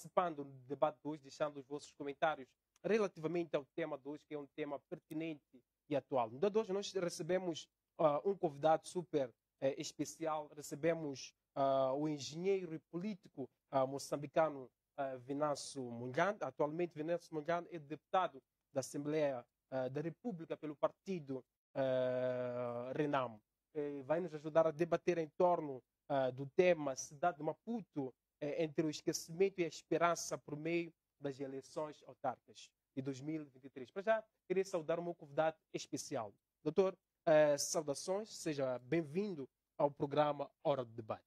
participando do debate de hoje, deixando os vossos comentários relativamente ao tema de hoje, que é um tema pertinente e atual. No dia de hoje nós recebemos um convidado super especial, recebemos o engenheiro e político moçambicano Venâncio Mondlane. Atualmente, Venâncio Mondlane é deputado da Assembleia da República pelo partido Renamo. Vai nos ajudar a debater em torno do tema Cidade de Maputo, entre o esquecimento e a esperança por meio das eleições autárquicas de 2023. Para já, queria saudar o meu convidado especial. Doutor, saudações, seja bem-vindo ao programa Hora do Debate.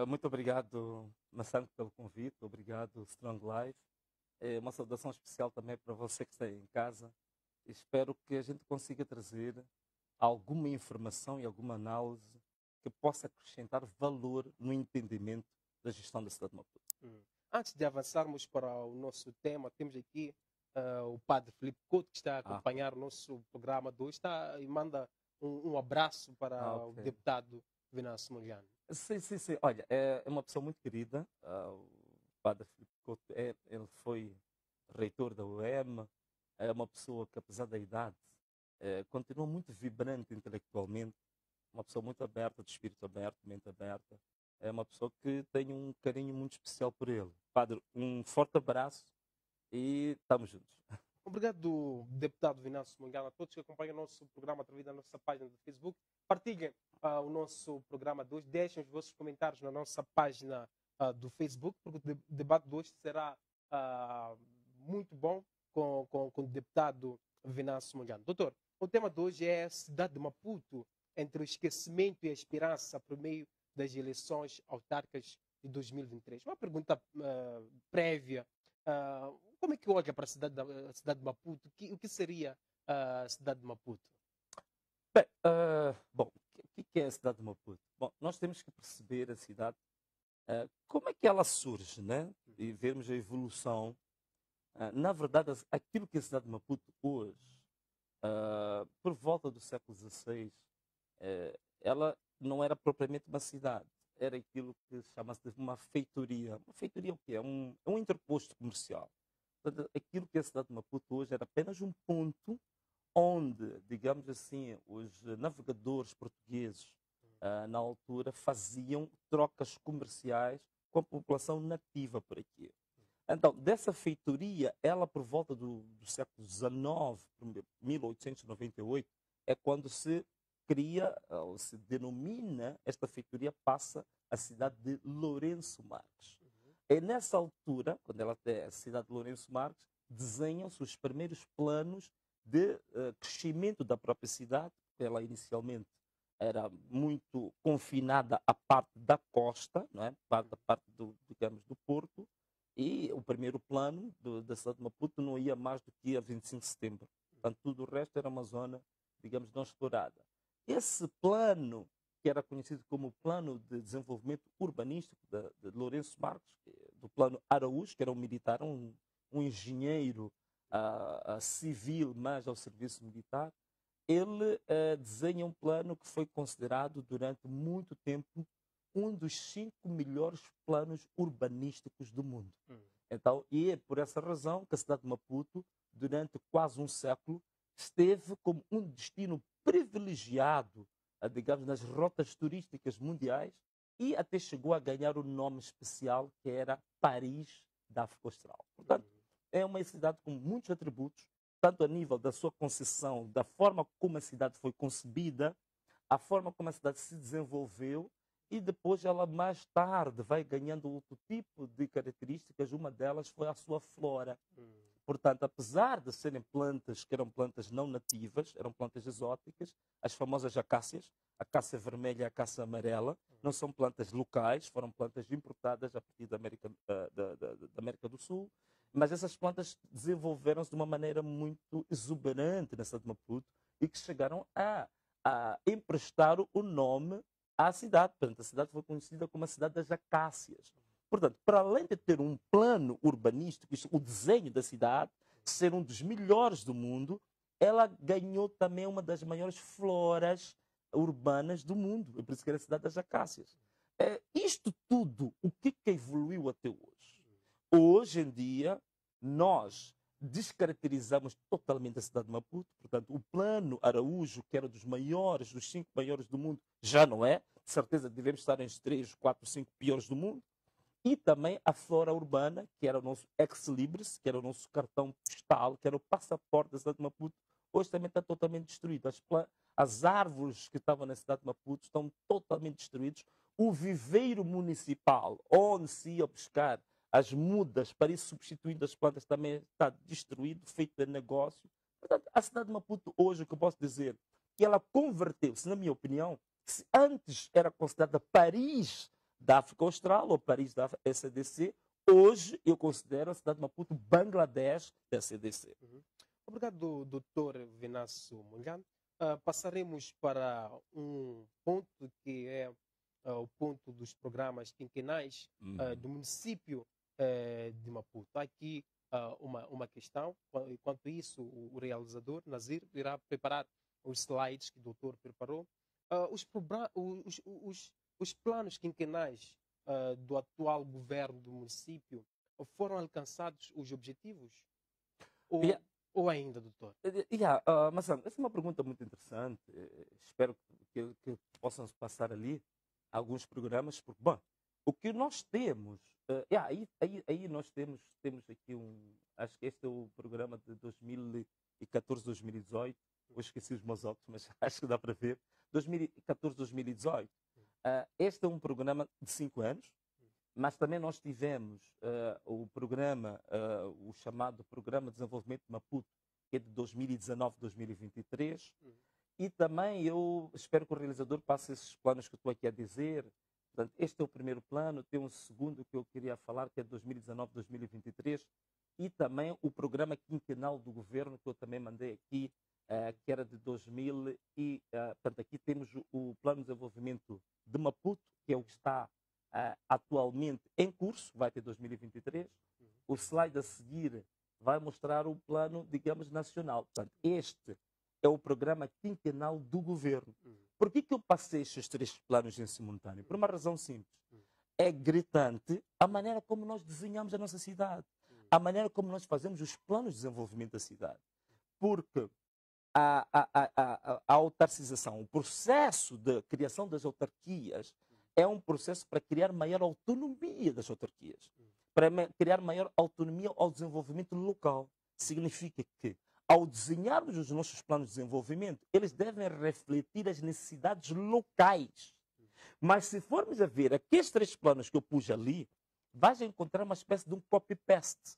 Muito obrigado, Massano, pelo convite. Obrigado, Strong Life. Uma saudação especial também para você que está em casa. Espero que a gente consiga trazer alguma informação e alguma análise que possa acrescentar valor no entendimento da gestão da cidade de Maputo. Antes de avançarmos para o nosso tema, temos aqui o padre Filipe Couto, que está a acompanhar o nosso programa de hoje, e manda um abraço para o deputado Venâncio Mondlane. Sim. Olha, é uma pessoa muito querida. O padre Filipe Couto, ele foi reitor da UEM, é uma pessoa que, apesar da idade, continua muito vibrante intelectualmente, uma pessoa muito aberta, de espírito aberto, mente aberta. É uma pessoa que tem um carinho muito especial por ele. Padre, um forte abraço e estamos juntos. Obrigado, deputado Venâncio Mondlane, a todos que acompanham o nosso programa através da nossa página do Facebook. Partilhem o nosso programa de hoje, deixem os vossos comentários na nossa página do Facebook, porque o debate de hoje será muito bom com o deputado Venâncio Mondlane. Doutor, o tema de hoje é a cidade de Maputo, entre o esquecimento e a esperança por meio das eleições autárquicas de 2023. Uma pergunta prévia. Como é que olha para a cidade de Maputo? O que seria a cidade de Maputo? Bem, bom, o que é a cidade de Maputo? Bom, nós temos que perceber a cidade, como é que ela surge, né? E vermos a evolução. Na verdade, aquilo que é a cidade de Maputo hoje, por volta do século XVI, ela não era propriamente uma cidade, era aquilo que chama-se de uma feitoria. Uma feitoria o quê? É um interposto comercial. Portanto, aquilo que é a cidade de Maputo hoje era apenas um ponto onde, digamos assim, os navegadores portugueses, na altura, faziam trocas comerciais com a população nativa por aqui. Então, dessa feitoria, ela por volta do século XIX, 1898, é quando se cria, ou se denomina, esta feitoria passa a cidade de Lourenço Marques. É nessa altura, quando ela é a cidade de Lourenço Marques, desenham-se os primeiros planos de crescimento da própria cidade. Ela inicialmente era muito confinada à parte da costa, não é? A parte digamos, do porto, e o primeiro plano da cidade de Maputo não ia mais do que a 25 de setembro. Portanto, tudo o resto era uma zona, digamos, não explorada. Esse plano, que era conhecido como Plano de Desenvolvimento Urbanístico de Lourenço Marques, do Plano Araújo, que era um militar, um engenheiro civil, mas ao serviço militar, ele desenha um plano que foi considerado durante muito tempo um dos 5 melhores planos urbanísticos do mundo. Então, e é por essa razão que a cidade de Maputo, durante quase um século, esteve como um destino privilegiado, digamos, nas rotas turísticas mundiais e até chegou a ganhar o nome especial que era Paris da África Austral. Portanto, é uma cidade com muitos atributos, tanto a nível da sua concessão, da forma como a cidade foi concebida, a forma como a cidade se desenvolveu, e depois ela mais tarde vai ganhando outro tipo de características. Uma delas foi a sua flora. Portanto, apesar de serem plantas que eram plantas não nativas, eram plantas exóticas, as famosas acácias, a acácia vermelha e a acácia amarela, não são plantas locais, foram plantas importadas a partir da América do Sul, mas essas plantas desenvolveram-se de uma maneira muito exuberante na cidade de Maputo e que chegaram a emprestar o nome à cidade. Portanto, a cidade foi conhecida como a cidade das acácias. Portanto, para além de ter um plano urbanístico, o desenho da cidade, ser um dos melhores do mundo, ela ganhou também uma das maiores floras urbanas do mundo. É por isso que era a cidade das acácias. Isto tudo, o que evoluiu até hoje? hoje em dia, nós descaracterizamos totalmente a cidade de Maputo. Portanto, o plano Araújo, que era dos maiores, dos 5 maiores do mundo, já não é. De certeza devemos estar entre os 3, 4, 5 piores do mundo. E também a flora urbana, que era o nosso ex-libris, que era o nosso cartão postal, que era o passaporte da cidade de Maputo, hoje também está totalmente destruído. As árvores que estavam na cidade de Maputo estão totalmente destruídas. O viveiro municipal, onde se ia buscar as mudas para ir substituindo as plantas, também está destruído, feito de negócio. Portanto, a cidade de Maputo hoje, o que eu posso dizer, que ela converteu-se, na minha opinião, que se antes era considerada Paris da África Austral ou Paris da SADC, hoje eu considero a cidade de Maputo Bangladesh da SADC. Obrigado, Dr. Venâncio Mondlane. Passaremos para um ponto que é o ponto dos programas quinquenais do município de Maputo. Há aqui uma questão. Enquanto isso, o realizador, Nazir, irá preparar os slides que o doutor preparou. Os planos quinquenais do atual governo do município foram alcançados os objetivos? Ou ainda, doutor? Mas essa é uma pergunta muito interessante. Espero que possam passar ali alguns programas. Porque, bom, o que nós temos... aí nós temos aqui acho que este é o programa de 2014, 2018. Eu esqueci os meus óculos, mas acho que dá para ver. 2014, 2018. Este é um programa de 5 anos. Mas também nós tivemos o programa, o chamado Programa de Desenvolvimento de Maputo, que é de 2019 a 2023. E também eu espero que o realizador passe esses planos que eu estou aqui a dizer. Portanto, este é o primeiro plano. Tem um segundo que eu queria falar, que é de 2019 a 2023. E também o programa quinquenal do governo, que eu também mandei aqui, que era de 2000. Portanto, aqui temos o Plano de Desenvolvimento de Maputo, que é o que está atualmente em curso, vai ter 2023. O slide a seguir vai mostrar o plano, digamos, nacional. Portanto, este é o programa quinquenal do governo. Por que eu passei estes 3 planos em simultâneo? Por uma razão simples. É gritante a maneira como nós desenhamos a nossa cidade, a maneira como nós fazemos os planos de desenvolvimento da cidade. Porque a autarcização, o processo de criação das autarquias, é um processo para criar maior autonomia das autarquias, para criar maior autonomia ao desenvolvimento local. Significa que, ao desenharmos os nossos planos de desenvolvimento, eles devem refletir as necessidades locais. Mas se formos a ver aqueles 3 planos que eu pus ali, vais encontrar uma espécie de um copy-paste.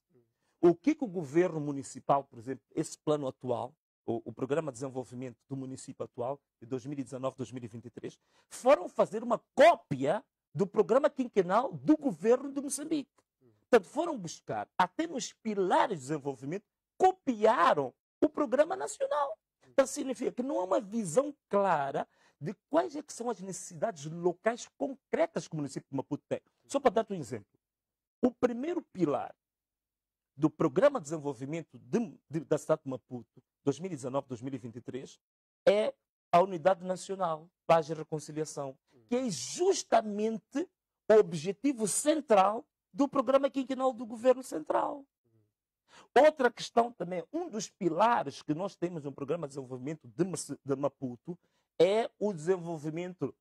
O que o governo municipal, por exemplo, esse plano atual, o Programa de Desenvolvimento do município atual, de 2019 a 2023, foram fazer uma cópia do programa quinquenal do governo de Moçambique. Portanto, foram buscar, até nos pilares de desenvolvimento, copiaram o programa nacional. Então, significa que não há uma visão clara de quais é que são as necessidades locais concretas que o município de Maputo tem. Só para dar-te um exemplo. O primeiro pilar do Programa de Desenvolvimento da cidade de Maputo, 2019-2023, é a Unidade Nacional, Paz e Reconciliação, que é justamente o objetivo central do Programa Quinquenal do Governo Central. Outra questão também, um dos pilares que nós temos no Programa de Desenvolvimento de Maputo é o desenvolvimento,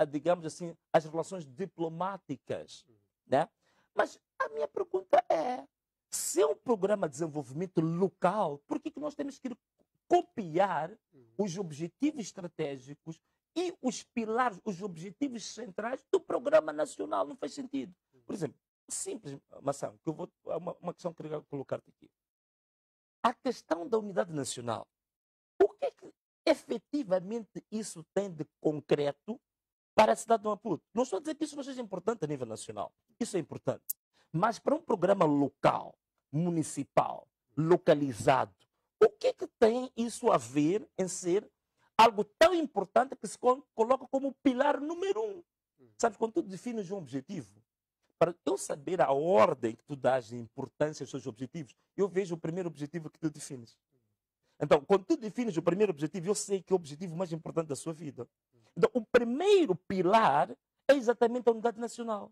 digamos assim, as relações diplomáticas. Né? Mas a minha pergunta é, se é um programa de desenvolvimento local, por que nós temos que copiar os objetivos estratégicos e os pilares, os objetivos centrais do programa nacional? Não faz sentido. Por exemplo, simples, Mação, que eu vou, uma questão que eu queria colocar-te aqui. A questão da unidade nacional, o que é que efetivamente isso tem de concreto para a cidade de Maputo? Não estou a dizer que isso não seja importante a nível nacional. Isso é importante. Mas para um programa local, municipal, localizado, o que é que tem isso a ver em ser algo tão importante que se coloca como pilar número 1? Sabes, quando tu defines um objetivo, para eu saber a ordem que tu dás de importância aos seus objetivos, eu vejo o primeiro objetivo que tu defines. Então, quando tu defines o primeiro objetivo, eu sei que é o objetivo mais importante da sua vida. Então, o primeiro pilar é exatamente a unidade nacional.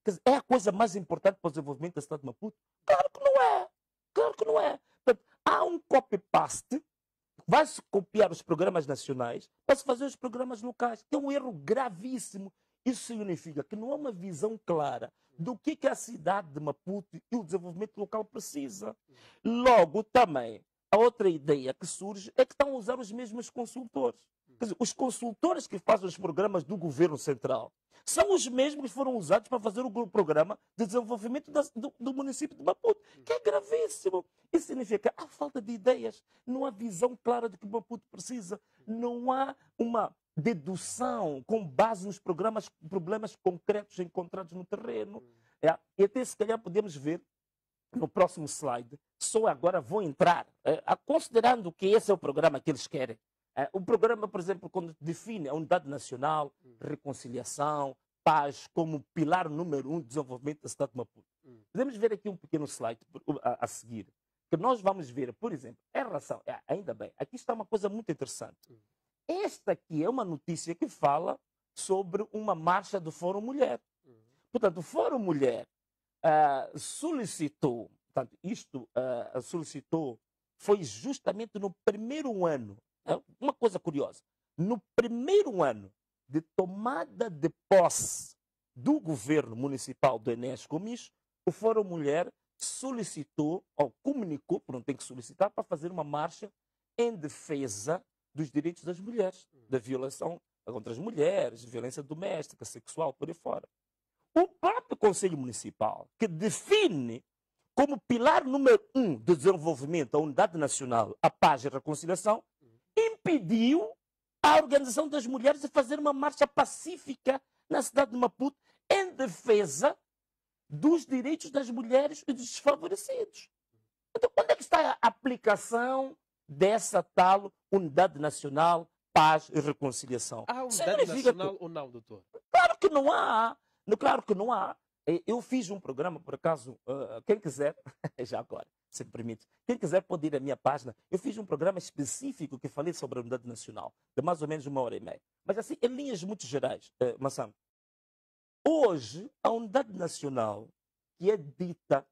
Quer dizer, é a coisa mais importante para o desenvolvimento da cidade de Maputo? Claro que não é. Claro que não é. Portanto, há um copy-paste. Vai-se copiar os programas nacionais para se fazer os programas locais, que é um erro gravíssimo. Isso significa que não há uma visão clara do que a cidade de Maputo e o desenvolvimento local precisa. Logo, também, a outra ideia que surge é que estão a usar os mesmos consultores. Quer dizer, os consultores que fazem os programas do governo central são os mesmos que foram usados para fazer o programa de desenvolvimento do município de Maputo, que é gravíssimo. Isso significa que há falta de ideias, não há visão clara do que Maputo precisa, não há uma dedução com base nos problemas concretos encontrados no terreno. E até se calhar podemos ver no próximo slide, só agora vou entrar, considerando que esse é o programa que eles querem. O programa, por exemplo, quando define a unidade nacional, reconciliação, paz, como pilar número 1 do desenvolvimento da cidade de Maputo. Podemos ver aqui um pequeno slide a seguir, que nós vamos ver, por exemplo, em relação, ainda bem, aqui está uma coisa muito interessante. Esta aqui é uma notícia que fala sobre uma marcha do Fórum Mulher. Portanto, o Fórum Mulher solicitou, portanto, solicitou, foi justamente no primeiro ano. Uma coisa curiosa, no primeiro ano de tomada de posse do governo municipal do Enéas Gomes, o Fórum Mulher solicitou, ou comunicou, porque não tem que solicitar, para fazer uma marcha em defesa dos direitos das mulheres, da violação contra as mulheres, violência doméstica, sexual, por aí fora. O próprio Conselho Municipal, que define como pilar número 1 do desenvolvimento a unidade nacional, a paz e a reconciliação, impediu a organização das mulheres de fazer uma marcha pacífica na cidade de Maputo em defesa dos direitos das mulheres e dos desfavorecidos. Então, onde é que está a aplicação dessa tal unidade nacional, paz e reconciliação? Há unidade nacional ou não, doutor? Claro que não há. Claro que não há. Eu fiz um programa, por acaso, quem quiser, já agora, se me permite, quem quiser pode ir à minha página. Eu fiz um programa específico que falei sobre a unidade nacional, de mais ou menos 1h30. Mas assim, em linhas muito gerais, Massam, hoje a unidade nacional que é dita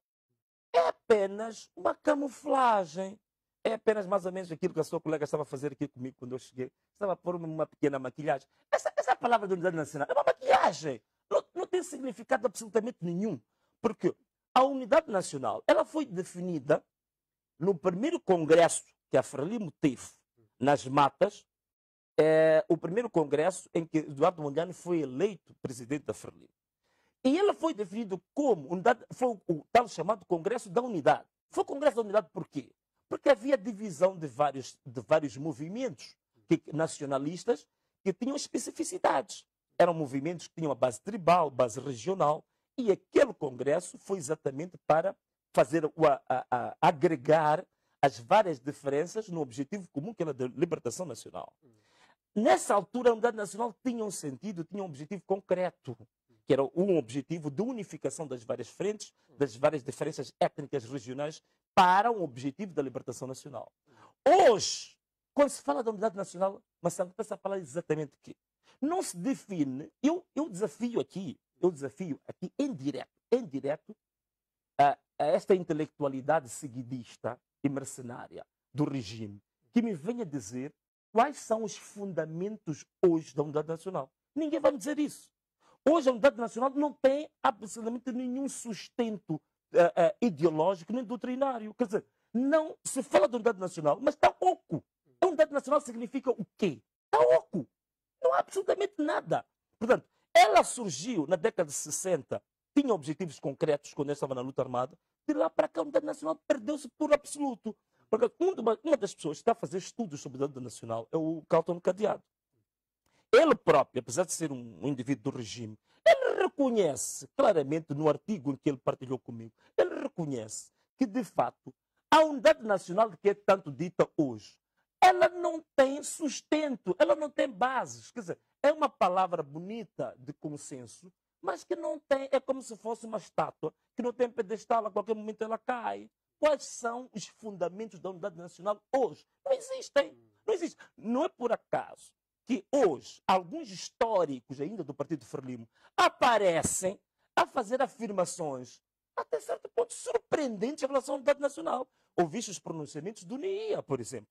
é apenas uma camuflagem. É apenas mais ou menos aquilo que a sua colega estava a fazer aqui comigo quando eu cheguei. Estava a pôr uma pequena maquilhagem. Essa palavra de unidade nacional é uma maquilhagem. Não tem significado absolutamente nenhum. Porque a unidade nacional ela foi definida no primeiro congresso que a Frelimo teve nas Matas, o primeiro congresso em que Eduardo Mondlane foi eleito presidente da Frelimo. E ela foi definida como unidade, foi o tal chamado Congresso da Unidade. Foi o Congresso da Unidade por quê? Porque havia divisão de vários movimentos nacionalistas que tinham especificidades. Eram movimentos que tinham a base tribal, base regional, e aquele congresso foi exatamente para fazer agregar as várias diferenças no objetivo comum, que era a libertação nacional. Nessa altura, a unidade nacional tinha um sentido, tinha um objetivo concreto, que era um objetivo de unificação das várias frentes, das várias diferenças étnicas regionais, para um objetivo da libertação nacional. Hoje, quando se fala da unidade nacional, mas está-se a falar exatamente o quê? Não se define, eu desafio aqui em direto a esta intelectualidade seguidista e mercenária do regime, que me venha dizer quais são os fundamentos hoje da unidade nacional. Ninguém vai me dizer isso. Hoje a unidade nacional não tem absolutamente nenhum sustento ideológico nem doutrinário. Quer dizer, não se fala de unidade nacional, mas está oco. A unidade nacional significa o quê? Está oco. Não há absolutamente nada. Portanto, ela surgiu na década de 60, tinha objetivos concretos quando eu estava na luta armada, de lá para cá a unidade nacional perdeu-se por absoluto. Porque uma das pessoas que está a fazer estudos sobre a unidade nacional é o Carlton Cadeado. Ele próprio, apesar de ser um indivíduo do regime, ele reconhece claramente no artigo em que ele partilhou comigo, ele reconhece que, de fato, a unidade nacional que é tanto dita hoje, ela não tem sustento, ela não tem bases. Quer dizer, é uma palavra bonita de consenso, mas que não tem, é como se fosse uma estátua que não tem pedestal, a qualquer momento ela cai. Quais são os fundamentos da unidade nacional hoje? Não existem. Não existe. Não é por acaso que hoje alguns históricos ainda do Partido Frelimo aparecem a fazer afirmações até certo ponto surpreendentes em relação à unidade nacional. Ouviste os pronunciamentos do NEIA, por exemplo.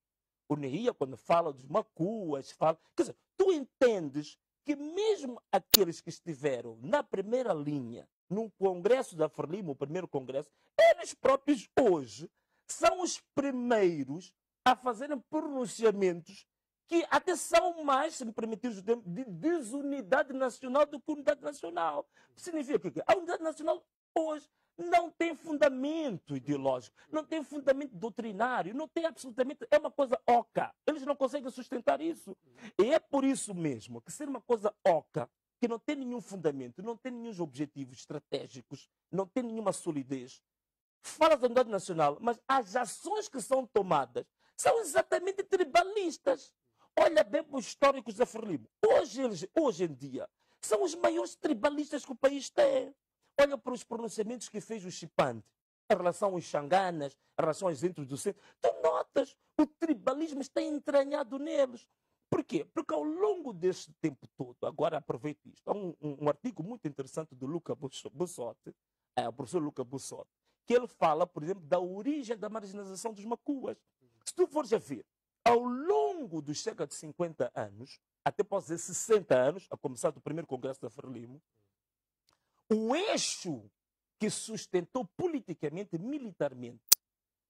O NEIA, quando fala dos macuas, fala... Quer dizer, tu entendes que mesmo aqueles que estiveram na primeira linha, no Congresso da Frelimo, o primeiro Congresso, eles próprios hoje são os primeiros a fazerem pronunciamentos que até são mais, se me permitir o termo, de desunidade nacional do que unidade nacional. Significa que a unidade nacional hoje não tem fundamento ideológico, não tem fundamento doutrinário, não tem absolutamente... É uma coisa oca. Eles não conseguem sustentar isso. E é por isso mesmo que ser uma coisa oca, que não tem nenhum fundamento, não tem nenhum objetivos estratégicos, não tem nenhuma solidez, fala da unidade nacional, mas as ações que são tomadas são exatamente tribalistas. Olha bem para os históricos da Frelimo. Hoje em dia, são os maiores tribalistas que o país tem. Olha para os pronunciamentos que fez o Chipande em relação aos xanganas, em relação aos centros do centro. Tu notas, o tribalismo está entranhado neles. Por quê? Porque ao longo deste tempo todo, agora aproveito isto, há um artigo muito interessante do Luca Bussotti, o professor Luca Bussotti, que ele fala, por exemplo, da origem da marginalização dos macuas. Se tu fores a ver, ao longo dos cerca de 50 anos, até posso dizer 60 anos, a começar do primeiro Congresso da Frelimo, o eixo que sustentou politicamente, militarmente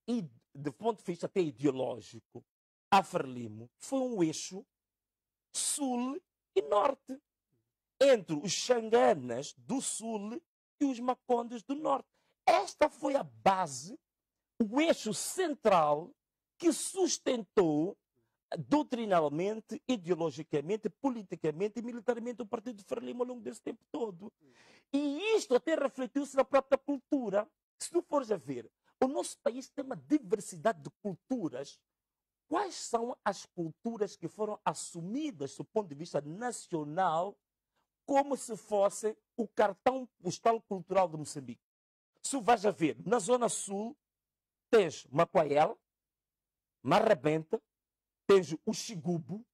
e de ponto de vista até ideológico a Frelimo foi um eixo sul e norte, entre os xanganas do sul e os macondes do norte. Esta foi a base, o eixo central que sustentou doutrinalmente, ideologicamente, politicamente e militarmente o partido de Frelimo ao longo desse tempo todo. E isto até refletiu-se na própria cultura. Se tu fores a ver, o nosso país tem uma diversidade de culturas. Quais são as culturas que foram assumidas do ponto de vista nacional como se fosse o cartão postal cultural de Moçambique? Se vais a ver, na Zona Sul, tens Macoael, Marrabenta, tens o Xigubo,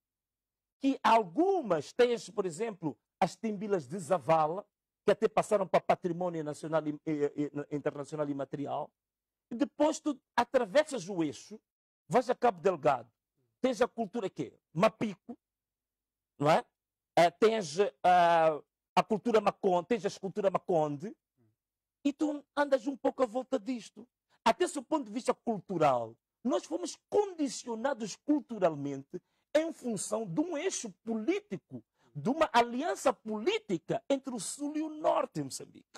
que algumas tens, por exemplo, as timbilas de Zavala, que até passaram para patrimônio nacional e internacional imaterial. E depois tu atravessas o eixo, vais a Cabo Delgado, tens a cultura quê? Mapico, não é? Tens a cultura Maconde, tens a escultura Maconde, e tu andas um pouco à volta disto. Até do ponto de vista cultural, nós fomos condicionados culturalmente em função de um eixo político, de uma aliança política entre o Sul e o Norte em Moçambique.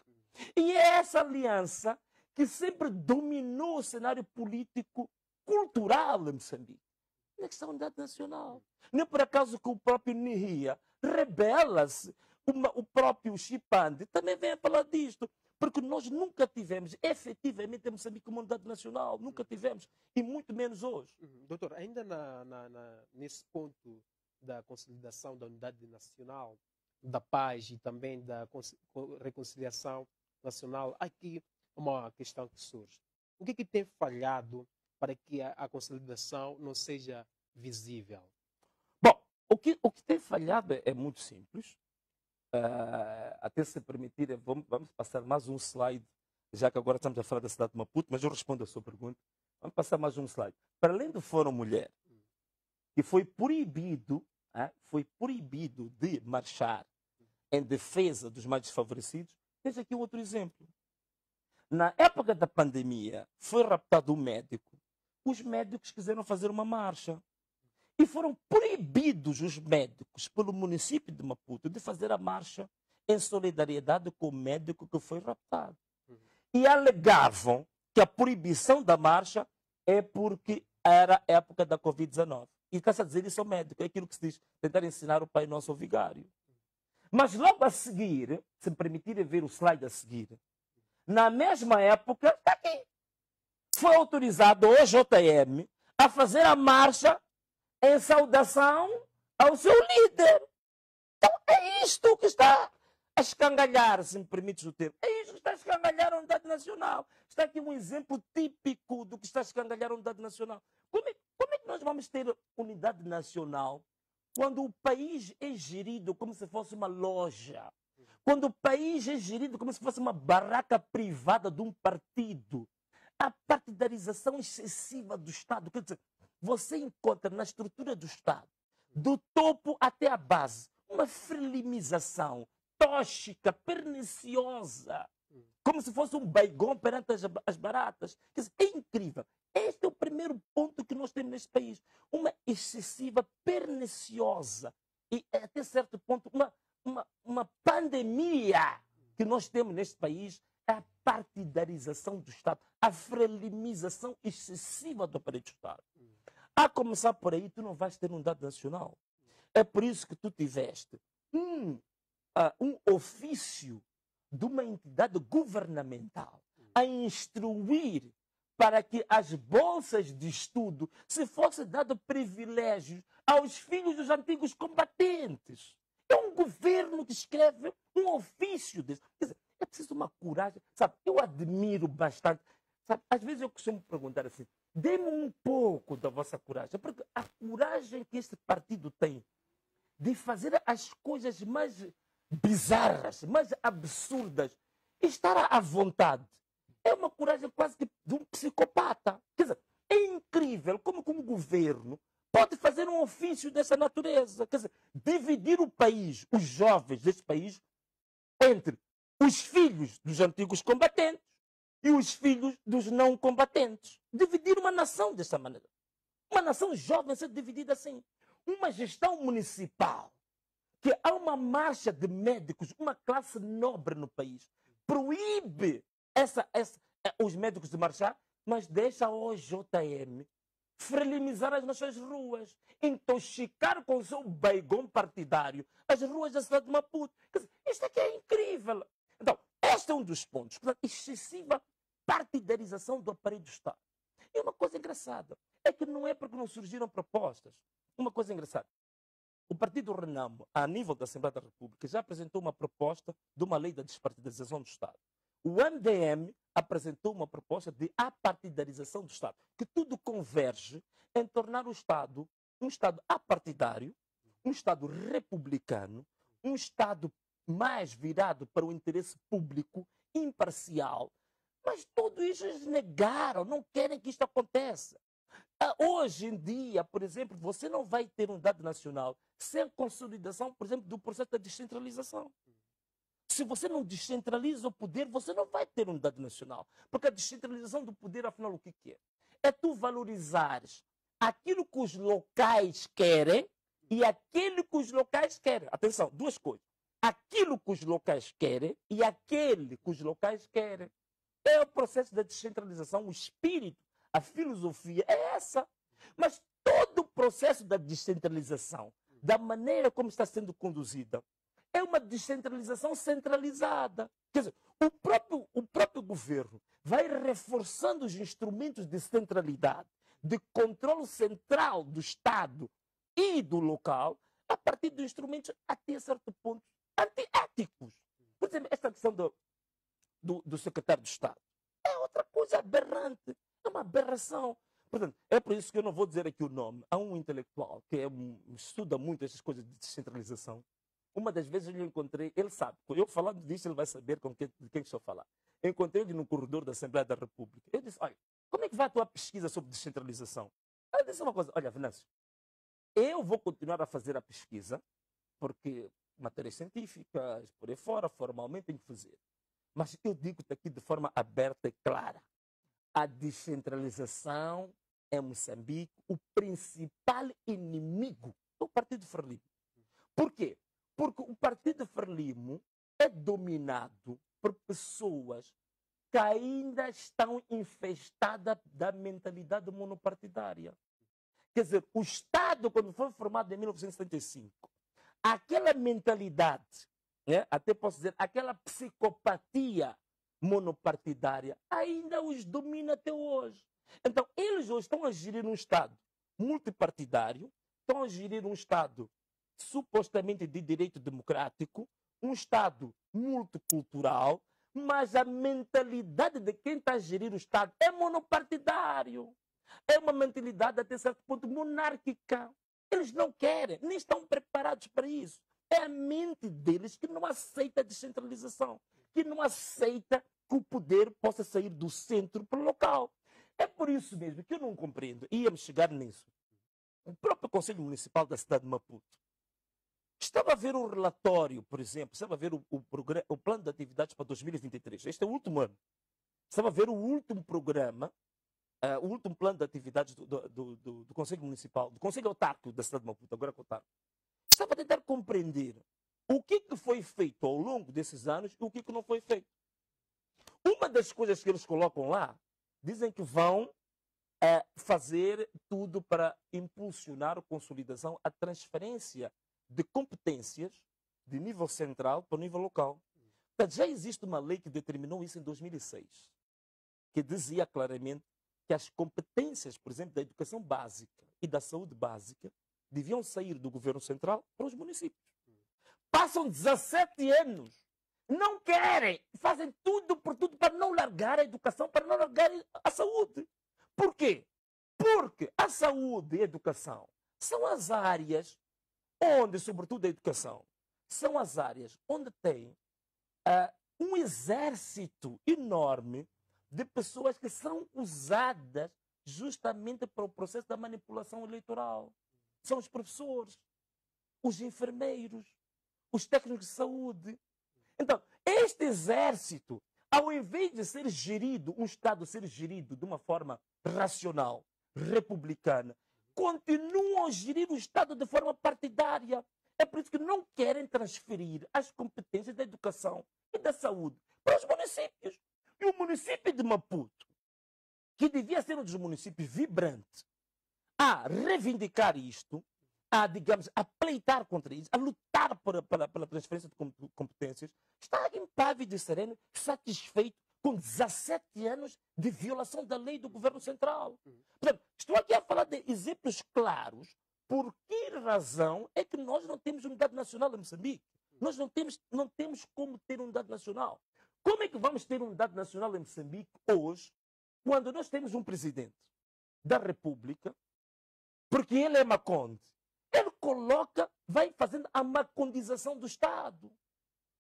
E é essa aliança que sempre dominou o cenário político cultural em Moçambique. Na questão da unidade nacional. Não é por acaso que o próprio Nihia rebela-se, o próprio Chipande também vem a falar disto. Porque nós nunca tivemos, efetivamente, em Moçambique uma unidade nacional. Nunca tivemos. E muito menos hoje. Doutor, ainda nesse ponto da consolidação da unidade nacional, da paz e também da reconciliação nacional, há aqui uma questão que surge. O que tem falhado para que a consolidação não seja visível? Bom, o que tem falhado é muito simples. Até se permitir, vamos passar mais um slide, já que agora estamos a falar da cidade de Maputo, mas eu respondo a sua pergunta. Vamos passar mais um slide. Para além do Fórum Mulher, que foi proibido de marchar em defesa dos mais desfavorecidos, tens aqui outro exemplo. Na época da pandemia, foi raptado um médico. Os médicos quiseram fazer uma marcha. E foram proibidos os médicos pelo município de Maputo de fazer a marcha em solidariedade com o médico que foi raptado. E alegavam que a proibição da marcha é porque era época da Covid-19. E está a dizer isso ao médico, é aquilo que se diz, tentar ensinar o Pai Nosso ao vigário. Mas logo a seguir, se me permitirem ver o slide a seguir, na mesma época, está aqui, foi autorizado o OJM a fazer a marcha em saudação ao seu líder. Então é isto que está a escangalhar, se me permites o termo. É isto que está a escangalhar a unidade nacional. Está aqui um exemplo típico do que está a escangalhar a unidade nacional. Como é que nós vamos ter unidade nacional quando o país é gerido como se fosse uma loja? Quando o país é gerido como se fosse uma barraca privada de um partido, a partidarização excessiva do Estado, quer dizer, você encontra na estrutura do Estado, do topo até a base, uma frelimização tóxica, perniciosa, como se fosse um baigon perante as baratas. Quer dizer, é incrível. Este é o primeiro ponto que nós temos neste país. Uma excessiva, perniciosa e, até certo ponto, uma pandemia que nós temos neste país é a partidarização do Estado, a frelimização excessiva do aparelho do Estado. A começar por aí, tu não vais ter um dado nacional. É por isso que tu tiveste um ofício de uma entidade governamental a instruir para que as bolsas de estudo se fossem dado privilégios aos filhos dos antigos combatentes. É um governo que escreve um ofício desse. Quer dizer, é preciso uma coragem. Sabe, eu admiro bastante. Sabe, às vezes eu costumo perguntar assim, dê-me um pouco da vossa coragem, porque a coragem que este partido tem de fazer as coisas mais bizarras, mais absurdas, estar à vontade, é uma coragem quase que de um psicopata. Quer dizer, é incrível como que um governo pode fazer um ofício dessa natureza. Quer dizer, dividir o país, os jovens deste país, entre os filhos dos antigos combatentes e os filhos dos não combatentes. Dividir uma nação dessa maneira. Uma nação jovem ser dividida assim. Uma gestão municipal, que há uma marcha de médicos, uma classe nobre no país, proíbe os médicos de marchar, mas deixa a OJM frelimizar as nossas ruas, intoxicar com o seu baigon partidário as ruas da cidade de Maputo. Quer dizer, isto aqui é incrível. Então, este é um dos pontos. Portanto, excessiva partidarização do aparelho do Estado. E uma coisa engraçada é que não é porque não surgiram propostas. Uma coisa engraçada. O Partido Renamo, a nível da Assembleia da República, já apresentou uma proposta de uma lei da despartidarização do Estado. O MDM apresentou uma proposta de apartidarização do Estado, que tudo converge em tornar o Estado um Estado apartidário, um Estado republicano, um Estado mais virado para o interesse público, imparcial. Mas tudo isso eles negaram, não querem que isto aconteça. Hoje em dia, por exemplo, você não vai ter um dado nacional sem a consolidação, por exemplo, do processo da descentralização. Se você não descentraliza o poder, você não vai ter um dado nacional. Porque a descentralização do poder, afinal, o que é? É tu valorizares aquilo que os locais querem e aquilo que os locais querem. Atenção, duas coisas. Aquilo que os locais querem e aquele que os locais querem. É o processo da descentralização, o espírito, a filosofia é essa. Mas todo o processo da descentralização, da maneira como está sendo conduzida, é uma descentralização centralizada. Quer dizer, o próprio governo vai reforçando os instrumentos de centralidade, de controle central do Estado e do local, a partir de instrumentos, até certo ponto, antiéticos. Por exemplo, esta questão do secretário de Estado é outra coisa aberrante, é uma aberração. Portanto, é por isso que eu não vou dizer aqui o nome. Há um intelectual que estuda muito essas coisas de descentralização. Uma das vezes eu encontrei, ele sabe, eu falando disso, ele vai saber de quem estou a falar. Eu encontrei ele no corredor da Assembleia da República. Eu disse, olha, como é que vai a tua pesquisa sobre descentralização? Ele disse uma coisa, olha, Venâncio, eu vou continuar a fazer a pesquisa, porque matérias científicas, por aí fora, formalmente tenho que fazer. Mas eu digo-te aqui de forma aberta e clara, a descentralização em Moçambique, o principal inimigo é o Partido Frelimo. Por quê? Porque o Partido Frelimo é dominado por pessoas que ainda estão infestadas da mentalidade monopartidária. Quer dizer, o Estado, quando foi formado em 1975, aquela mentalidade, né, até posso dizer, aquela psicopatia monopartidária, ainda os domina até hoje. Então, eles hoje estão a gerir um Estado multipartidário, estão a gerir um Estado supostamente de direito democrático, um Estado multicultural, mas a mentalidade de quem está a gerir o Estado é monopartidário. É uma mentalidade, até certo ponto, monárquica. Eles não querem, nem estão preparados para isso. É a mente deles que não aceita a descentralização, que não aceita que o poder possa sair do centro para o local. É por isso mesmo que eu não compreendo, íamos chegar nisso. O próprio Conselho Municipal da cidade de Maputo estava a ver um relatório, por exemplo, estava a ver o plano de atividades para 2023. Este é o último ano. Estava a ver o último programa, o último plano de atividades do Conselho Municipal, do Conselho Autárquico da cidade de Maputo, agora é autárquico. Estava a tentar compreender o que foi feito ao longo desses anos e o que não foi feito. Uma das coisas que eles colocam lá, dizem que vão fazer tudo para impulsionar a consolidação, a transferência de competências de nível central para o nível local. Portanto, já existe uma lei que determinou isso em 2006, que dizia claramente que as competências, por exemplo, da educação básica e da saúde básica, deviam sair do governo central para os municípios. Passam 17 anos, não querem, fazem tudo por tudo para não largar a educação, para não largar a saúde. Por quê? Porque a saúde e a educação são as áreas onde, sobretudo a educação, são as áreas onde tem um exército enorme de pessoas que são usadas justamente para o processo da manipulação eleitoral. São os professores, os enfermeiros, os técnicos de saúde. Então, este exército, ao invés de ser gerido, um Estado ser gerido de uma forma racional, republicana, continuam a gerir o Estado de forma partidária. É por isso que não querem transferir as competências da educação e da saúde para os municípios. E o município de Maputo, que devia ser um dos municípios vibrantes a reivindicar isto, digamos, a pleitar contra isso, a lutar pela transferência de competências, está impávido e sereno, satisfeito com 17 anos de violação da lei do governo central. Portanto, estou aqui a falar de exemplos claros por que razão é que nós não temos unidade nacional em Moçambique. Nós não temos como ter unidade nacional. Como é que vamos ter unidade nacional em Moçambique hoje, quando nós temos um presidente da República, porque ele é maconde, ele vai fazendo a macondização do Estado.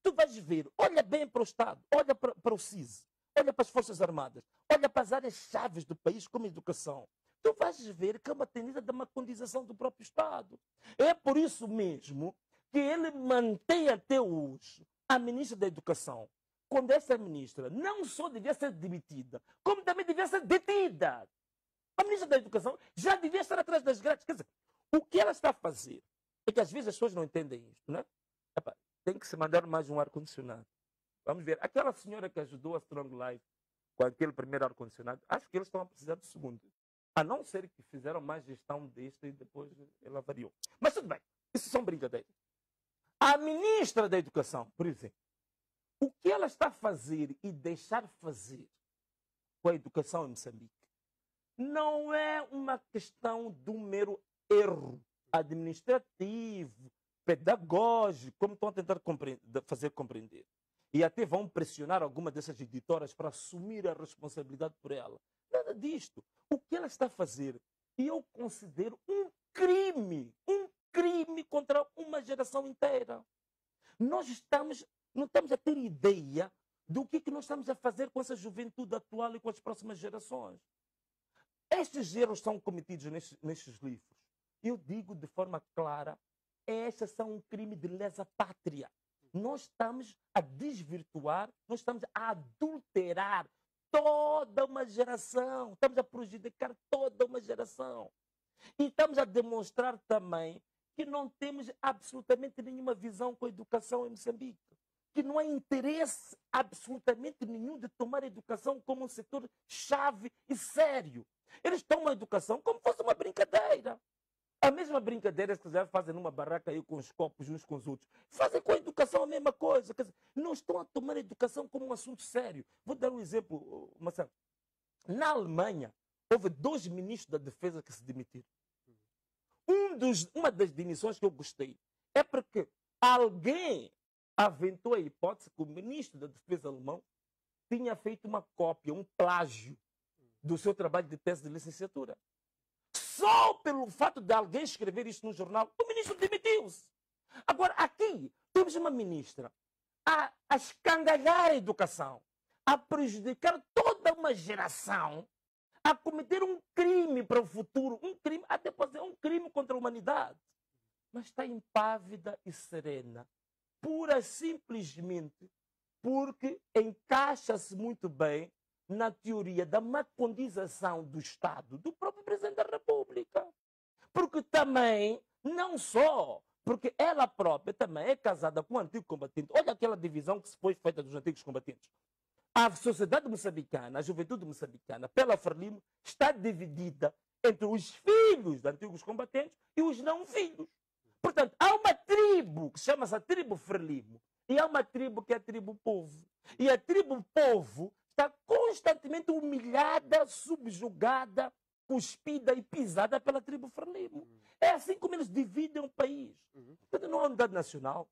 Tu vais ver, olha bem para o Estado, olha para o CIS, olha para as Forças Armadas, olha para as áreas chaves do país como a educação. Tu vais ver que é uma tendência da macondização do próprio Estado. É por isso mesmo que ele mantém até hoje a ministra da Educação, quando essa ministra não só devia ser demitida, como também devia ser detida. A ministra da Educação já devia estar atrás das grades. Quer dizer, o que ela está a fazer é que às vezes as pessoas não entendem isto, não é? Tem que se mandar mais um ar-condicionado. Vamos ver. Aquela senhora que ajudou a Strong Life com aquele primeiro ar-condicionado, acho que eles estão a precisar do segundo. A não ser que fizeram mais gestão deste e depois ela variou. Mas tudo bem, isso são brincadeiras. A ministra da Educação, por exemplo, o que ela está a fazer e deixar fazer com a educação em Moçambique não é uma questão de um mero erro administrativo, pedagógico, como estão a tentar fazer compreender. E até vão pressionar alguma dessas editoras para assumir a responsabilidade por ela. Nada disto. O que ela está a fazer, eu considero um crime contra uma geração inteira. Nós não estamos a ter ideia do que nós estamos a fazer com essa juventude atual e com as próximas gerações. Estes erros são cometidos nestes livros. Eu digo de forma clara, estes são um crime de lesa pátria. Nós estamos a desvirtuar, nós estamos a adulterar toda uma geração. Estamos a prejudicar toda uma geração. E estamos a demonstrar também que não temos absolutamente nenhuma visão com a educação em Moçambique. Que não há interesse absolutamente nenhum de tomar a educação como um setor chave e sério. Eles tomam a educação como se fosse uma brincadeira. A mesma brincadeira que eles fazem numa barraca aí com os copos uns com os outros. Fazem com a educação a mesma coisa. Quer dizer, não estão a tomar a educação como um assunto sério. Vou dar um exemplo, Marcelo. Na Alemanha, houve 2 ministros da defesa que se demitiram. Uma das demissões que eu gostei é porque alguém aventou a hipótese que o ministro da defesa alemão tinha feito uma cópia, um plágio do seu trabalho de tese de licenciatura. Só pelo fato de alguém escrever isto no jornal, o ministro demitiu-se. Agora, aqui, temos uma ministra a escangalhar a educação, a prejudicar toda uma geração, a cometer um crime para o futuro, um crime, até pode ser um crime contra a humanidade. Mas está impávida e serena, pura e simplesmente porque encaixa-se muito bem na teoria da macondização do Estado, do próprio Presidente da República. Porque também, não só, porque ela própria também é casada com um antigo combatente. Olha aquela divisão que se foi feita dos antigos combatentes. A sociedade moçambicana, a juventude moçambicana, pela Frelimo, está dividida entre os filhos de antigos combatentes e os não filhos. Portanto, há uma tribo que chama-se a tribo Frelimo e há uma tribo que é a tribo Povo. E a tribo Povo está constantemente humilhada, subjugada, cuspida e pisada pela tribo Frelimo. É assim como eles dividem o país. Portanto, não há unidade nacional,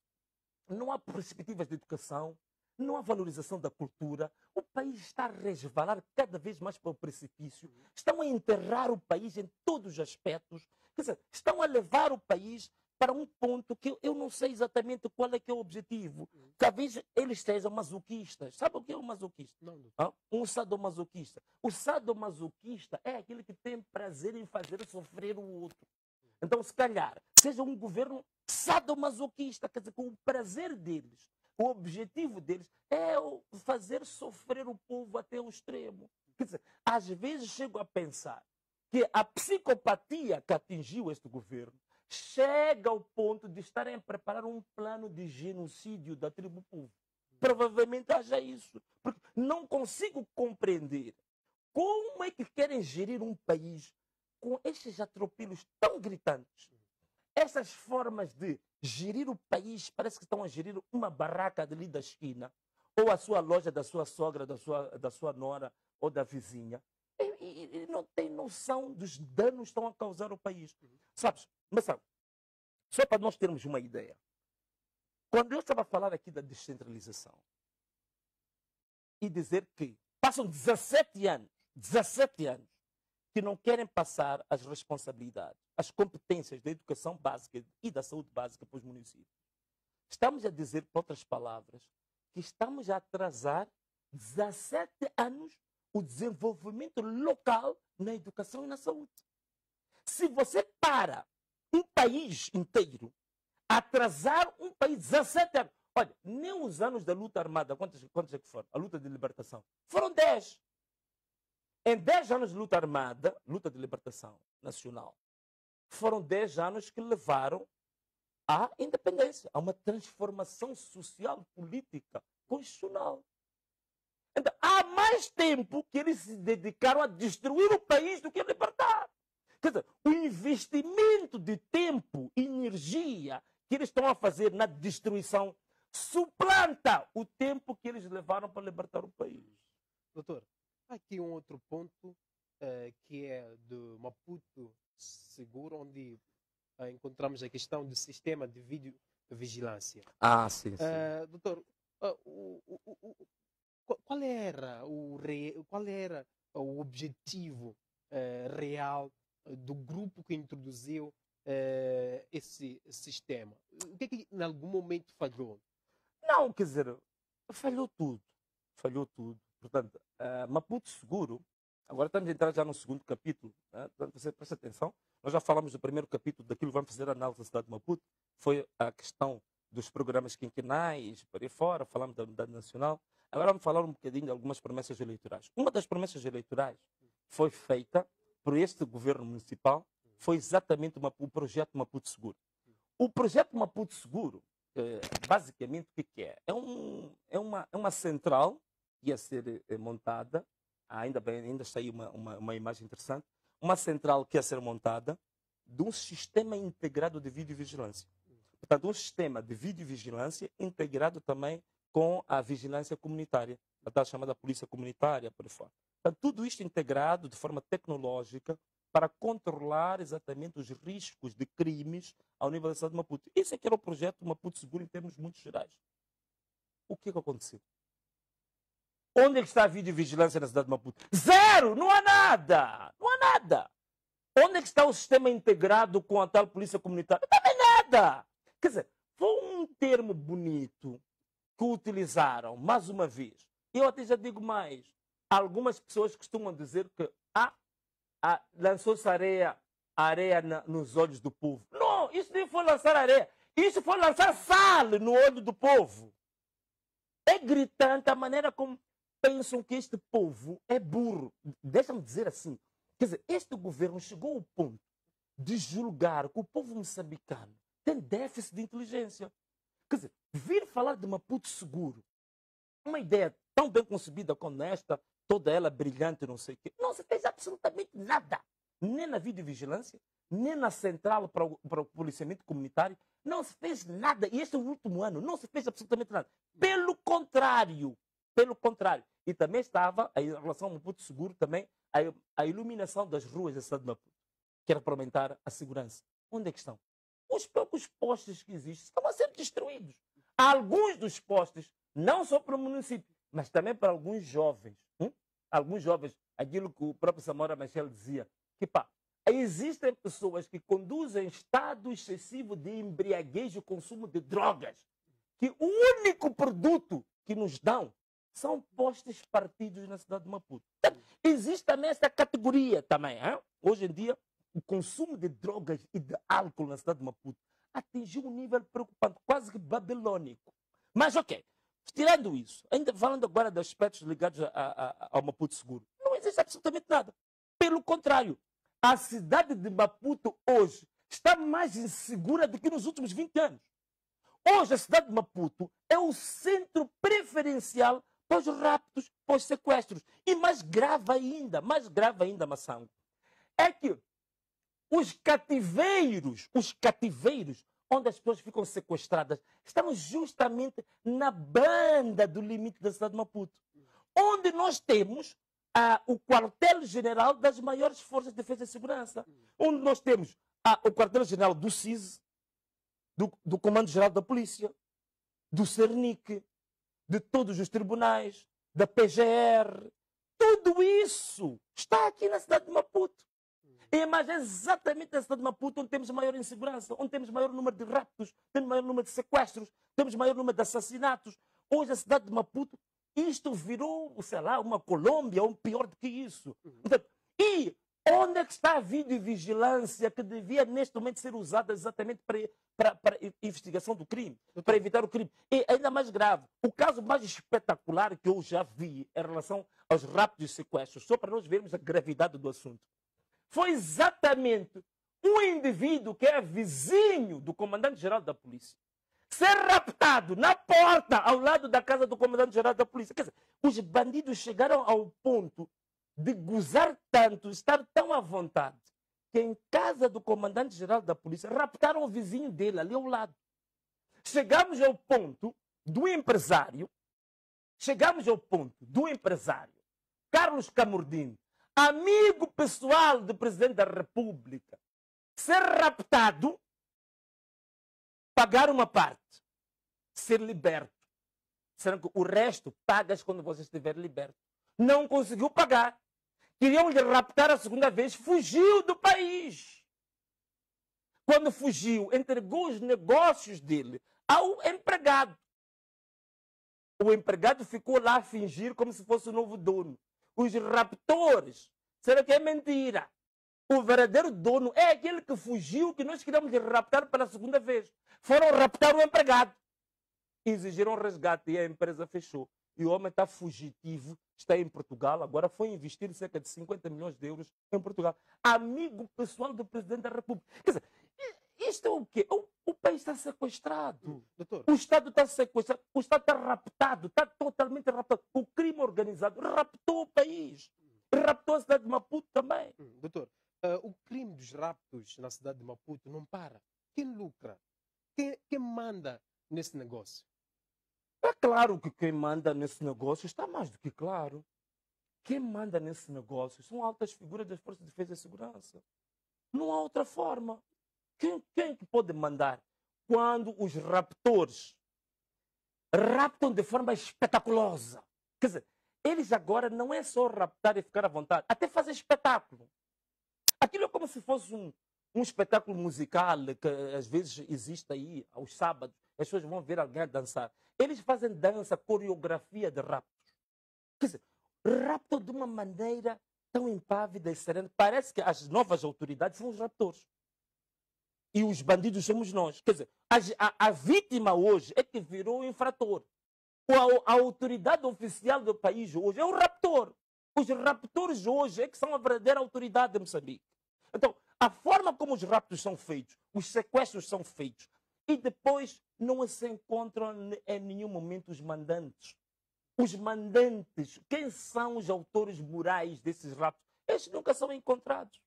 não há perspectivas de educação, não há valorização da cultura. O país está a resvalar cada vez mais para o precipício. Estão a enterrar o país em todos os aspectos. Quer dizer, estão a levar o país para um ponto que eu não sei exatamente qual é que é o objetivo. Talvez eles sejam masoquistas. Sabe o que é um masoquista? Não. Um sadomasoquista. O sadomasoquista é aquele que tem prazer em fazer sofrer o outro. Então, se calhar, seja um governo sadomasoquista, quer dizer, com o prazer deles, o objetivo deles é fazer sofrer o povo até o extremo. Quer dizer, às vezes chego a pensar que a psicopatia que atingiu este governo chega ao ponto de estarem a preparar um plano de genocídio da tribo Povo. Provavelmente haja isso. Porque não consigo compreender como é que querem gerir um país com estes atropelos tão gritantes. Essas formas de gerir o país parece que estão a gerir uma barraca ali da esquina, ou a sua loja da sua sogra, da sua nora ou da vizinha. E não tem noção dos danos que estão a causar ao país. Sabes? Mas sabe, só para nós termos uma ideia, quando eu estava a falar aqui da descentralização e dizer que passam 17 anos que não querem passar as responsabilidades, as competências da educação básica e da saúde básica para os municípios. Estamos a dizer, por outras palavras, que estamos a atrasar 17 anos o desenvolvimento local na educação e na saúde. Se você para um país inteiro, atrasar um país 17 anos, olha, nem os anos da luta armada, quantos é que foram? A luta de libertação. Foram 10. Em 10 anos de luta armada, luta de libertação nacional, foram 10 anos que levaram à independência, a uma transformação social, política, constitucional. Então, há mais tempo que eles se dedicaram a destruir o país do que a libertar. Quer dizer, o investimento de tempo e energia que eles estão a fazer na destruição suplanta o tempo que eles levaram para libertar o país. Doutor, há aqui um outro ponto que é do Maputo Seguro, onde encontramos a questão do sistema de videovigilância. Sim. Doutor, qual era o objetivo real do grupo que introduziu esse sistema? O que é que em algum momento falhou? Não, quer dizer, falhou tudo. Portanto, Maputo Seguro, agora estamos a entrar já no segundo capítulo, né? Portanto, você presta atenção, nós já falamos do primeiro capítulo daquilo que vamos fazer a análise da cidade de Maputo, foi a questão dos programas quinquenais, por aí fora, falamos da unidade nacional. Agora vamos falar um bocadinho de algumas promessas eleitorais. Uma das promessas eleitorais foi feita por este governo municipal, foi exatamente o projeto Maputo Seguro. O projeto Maputo Seguro, basicamente, o que é? É uma central que ia ser montada, ainda está aí uma imagem interessante, uma central que ia ser montada de um sistema integrado de videovigilância. Portanto, um sistema de videovigilância integrado também com a vigilância comunitária, a tal chamada polícia comunitária, por aí fora. Portanto, tudo isto integrado de forma tecnológica para controlar exatamente os riscos de crimes ao nível da cidade de Maputo. Esse é que era o projeto Maputo Seguro em termos muito gerais. O que é que aconteceu? Onde é que está a videovigilância na cidade de Maputo? Zero! Não há nada! Não há nada! Onde é que está o sistema integrado com a tal polícia comunitária? Também nada! Quer dizer, termo bonito que utilizaram, mais uma vez. Eu até já digo mais. Algumas pessoas costumam dizer que lançou-se areia nos olhos do povo. Não, isso nem foi lançar areia. Isso foi lançar sal no olho do povo. É gritante a maneira como pensam que este povo é burro. Deixa-me dizer assim. Quer dizer, este governo chegou ao ponto de julgar que o povo moçambicano tem déficit de inteligência. Quer dizer, vir falar de Maputo seguro, uma ideia tão bem concebida como esta, toda ela brilhante, não sei o quê, não se fez absolutamente nada. Nem na videovigilância, nem na central para o policiamento comunitário, não se fez nada. E este é o último ano, não se fez absolutamente nada. Pelo contrário. E também estava, em relação ao Maputo seguro, também a iluminação das ruas da cidade de Maputo, que era para aumentar a segurança. Onde é que estão? Os poucos postes que existem estão a ser destruídos. Alguns dos postes, não só para o município, mas também para alguns jovens. Alguns jovens, aquilo que o próprio Samora Machel dizia, que existem pessoas que conduzem estado excessivo de embriaguez e consumo de drogas, que o único produto que nos dão são postes partidos na cidade de Maputo. Existe também essa categoria também. Hoje em dia, o consumo de drogas e de álcool na cidade de Maputo atingiu um nível preocupante, quase que babilônico. Mas, ok, tirando isso, ainda falando agora dos aspectos ligados ao Maputo seguro, não existe absolutamente nada. Pelo contrário, a cidade de Maputo hoje está mais insegura do que nos últimos 20 anos. Hoje a cidade de Maputo é o centro preferencial para os raptos, para os sequestros. E mais grave ainda, Massango, é que os cativeiros onde as pessoas ficam sequestradas, estão justamente na banda do limite da cidade de Maputo, onde nós temos o quartel-general das maiores forças de defesa e segurança, onde nós temos o quartel-general do CIS, do Comando-Geral da Polícia, do CERNIC, de todos os tribunais, da PGR. Tudo isso está aqui na cidade de Maputo. Mas é exatamente na cidade de Maputo onde temos maior insegurança, onde temos maior número de raptos, temos maior número de sequestros, temos maior número de assassinatos. Hoje a cidade de Maputo, isto virou, sei lá, uma Colômbia, ou pior do que isso. E onde é que está a videovigilância que devia neste momento ser usada exatamente para investigação do crime, para evitar o crime? E ainda mais grave, o caso mais espetacular que eu já vi em relação aos raptos e sequestros, só para nós vermos a gravidade do assunto, foi exatamente um indivíduo que é vizinho do comandante-geral da polícia ser raptado na porta ao lado da casa do comandante-geral da polícia. Quer dizer, os bandidos chegaram ao ponto de gozar tanto, estar tão à vontade, que em casa do comandante-geral da polícia raptaram o vizinho dele ali ao lado. Chegamos ao ponto do empresário, Carlos Camurdino, amigo pessoal do presidente da República, ser raptado, pagar uma parte, ser liberto. Será que o resto pagas quando você estiver liberto? Não conseguiu pagar. Queriam lhe raptar a segunda vez, fugiu do país. Quando fugiu, entregou os negócios dele ao empregado. O empregado ficou lá a fingir como se fosse o novo dono. Os raptores, será que é mentira? O verdadeiro dono é aquele que fugiu, que nós queríamos lhe raptar pela segunda vez. Foram raptar o empregado. Exigiram resgate e a empresa fechou. E o homem está fugitivo, está em Portugal, agora foi investir cerca de 50 milhões de euros em Portugal. Amigo pessoal do presidente da República. Quer dizer, isto é o quê? O país está sequestrado. Doutor. O Estado está sequestrado. O Estado está raptado, está totalmente raptado. O crime organizado raptou o país. Raptou a cidade de Maputo também. Doutor, o crime dos raptos na cidade de Maputo não para. Quem lucra? Quem manda nesse negócio? É claro que quem manda nesse negócio está mais do que claro. Quem manda nesse negócio são altas figuras das Forças de Defesa e Segurança. Não há outra forma. Quem que pode mandar? Quando os raptores raptam de forma espetaculosa. Quer dizer, eles agora não é só raptar e ficar à vontade, até fazer espetáculo. Aquilo é como se fosse um espetáculo musical que às vezes existe aí aos sábados, as pessoas vão ver alguém a dançar. Eles fazem dança, coreografia de raptos. Quer dizer, raptam de uma maneira tão impávida e serena. Parece que as novas autoridades são os raptores. E os bandidos somos nós. Quer dizer, a vítima hoje é que virou o infrator. A autoridade oficial do país hoje é o raptor. Os raptores hoje é que são a verdadeira autoridade de Moçambique. Então, a forma como os raptos são feitos, os sequestros são feitos, e depois não se encontram em nenhum momento os mandantes. Os mandantes, quem são os autores morais desses raptos? Estes nunca são encontrados.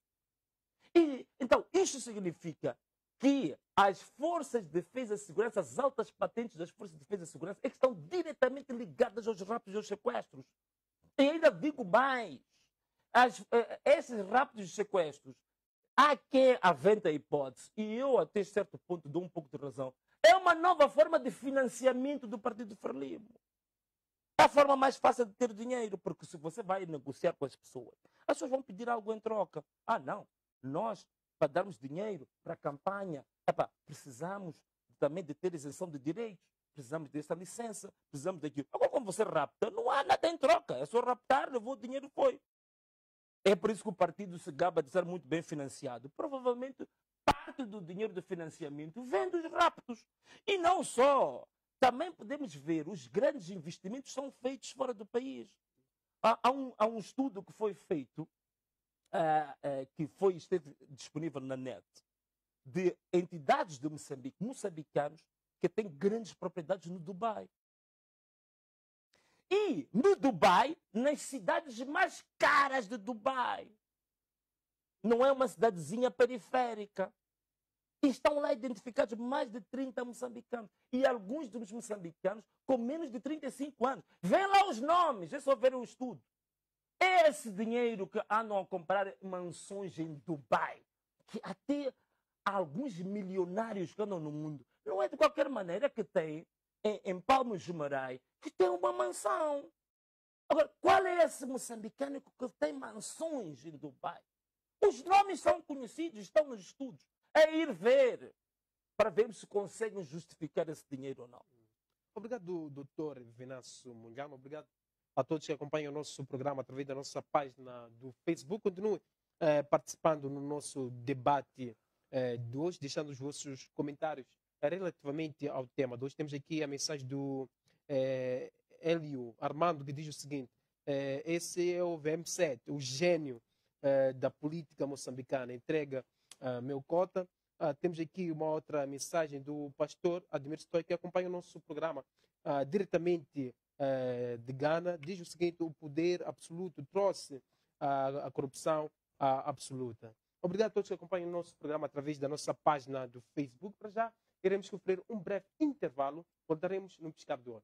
E, então, isto significa que as forças de defesa e segurança, as altas patentes das forças de defesa e segurança, é que estão diretamente ligadas aos raptos e aos sequestros. E ainda digo mais, esses raptos e sequestros, há quem aventa a hipótese, e eu até certo ponto dou um pouco de razão, é uma nova forma de financiamento do Partido Frelimo. É a forma mais fácil de ter dinheiro, porque se você vai negociar com as pessoas vão pedir algo em troca. Ah, não, nós, para darmos dinheiro para a campanha, precisamos também de ter isenção de direitos, precisamos dessa licença, precisamos daquilo. Agora, quando você rapta, não há nada em troca, é só raptar, levou o dinheiro e foi. É por isso que o partido se gaba de ser muito bem financiado. Provavelmente, parte do dinheiro do financiamento vem dos raptos. E não só. Também podemos ver, os grandes investimentos são feitos fora do país. Há um estudo que foi feito, esteve disponível na net, de entidades de Moçambique, moçambicanos, que têm grandes propriedades no Dubai. E no Dubai, nas cidades mais caras de Dubai, não é uma cidadezinha periférica. E estão lá identificados mais de 30 moçambicanos. E alguns dos moçambicanos com menos de 35 anos. Vêem lá os nomes, é só ver o estudo. Esse dinheiro que andam a comprar mansões em Dubai, que até alguns milionários que andam no mundo, não é de qualquer maneira que tem em Palmas de Marai, que tem uma mansão. Agora, qual é esse moçambicano que tem mansões em Dubai? Os nomes são conhecidos, estão nos estudos. É ir ver, para ver se conseguem justificar esse dinheiro ou não. Obrigado, doutor Venâncio Mungano. Obrigado a todos que acompanham o nosso programa através da nossa página do Facebook. Continue participando no nosso debate de hoje, deixando os vossos comentários relativamente ao tema. Hoje temos aqui a mensagem do Hélio Armando, que diz o seguinte: esse é o VM7, o gênio da política moçambicana. Entrega meu cota. Temos aqui uma outra mensagem do pastor Admir Stoy, que acompanha o nosso programa diretamente de Gana. Diz o seguinte: o poder absoluto trouxe a corrupção absoluta. Obrigado a todos que acompanham o nosso programa através da nossa página do Facebook. Para já, iremos sofrer um breve intervalo. Voltaremos no piscar de olho.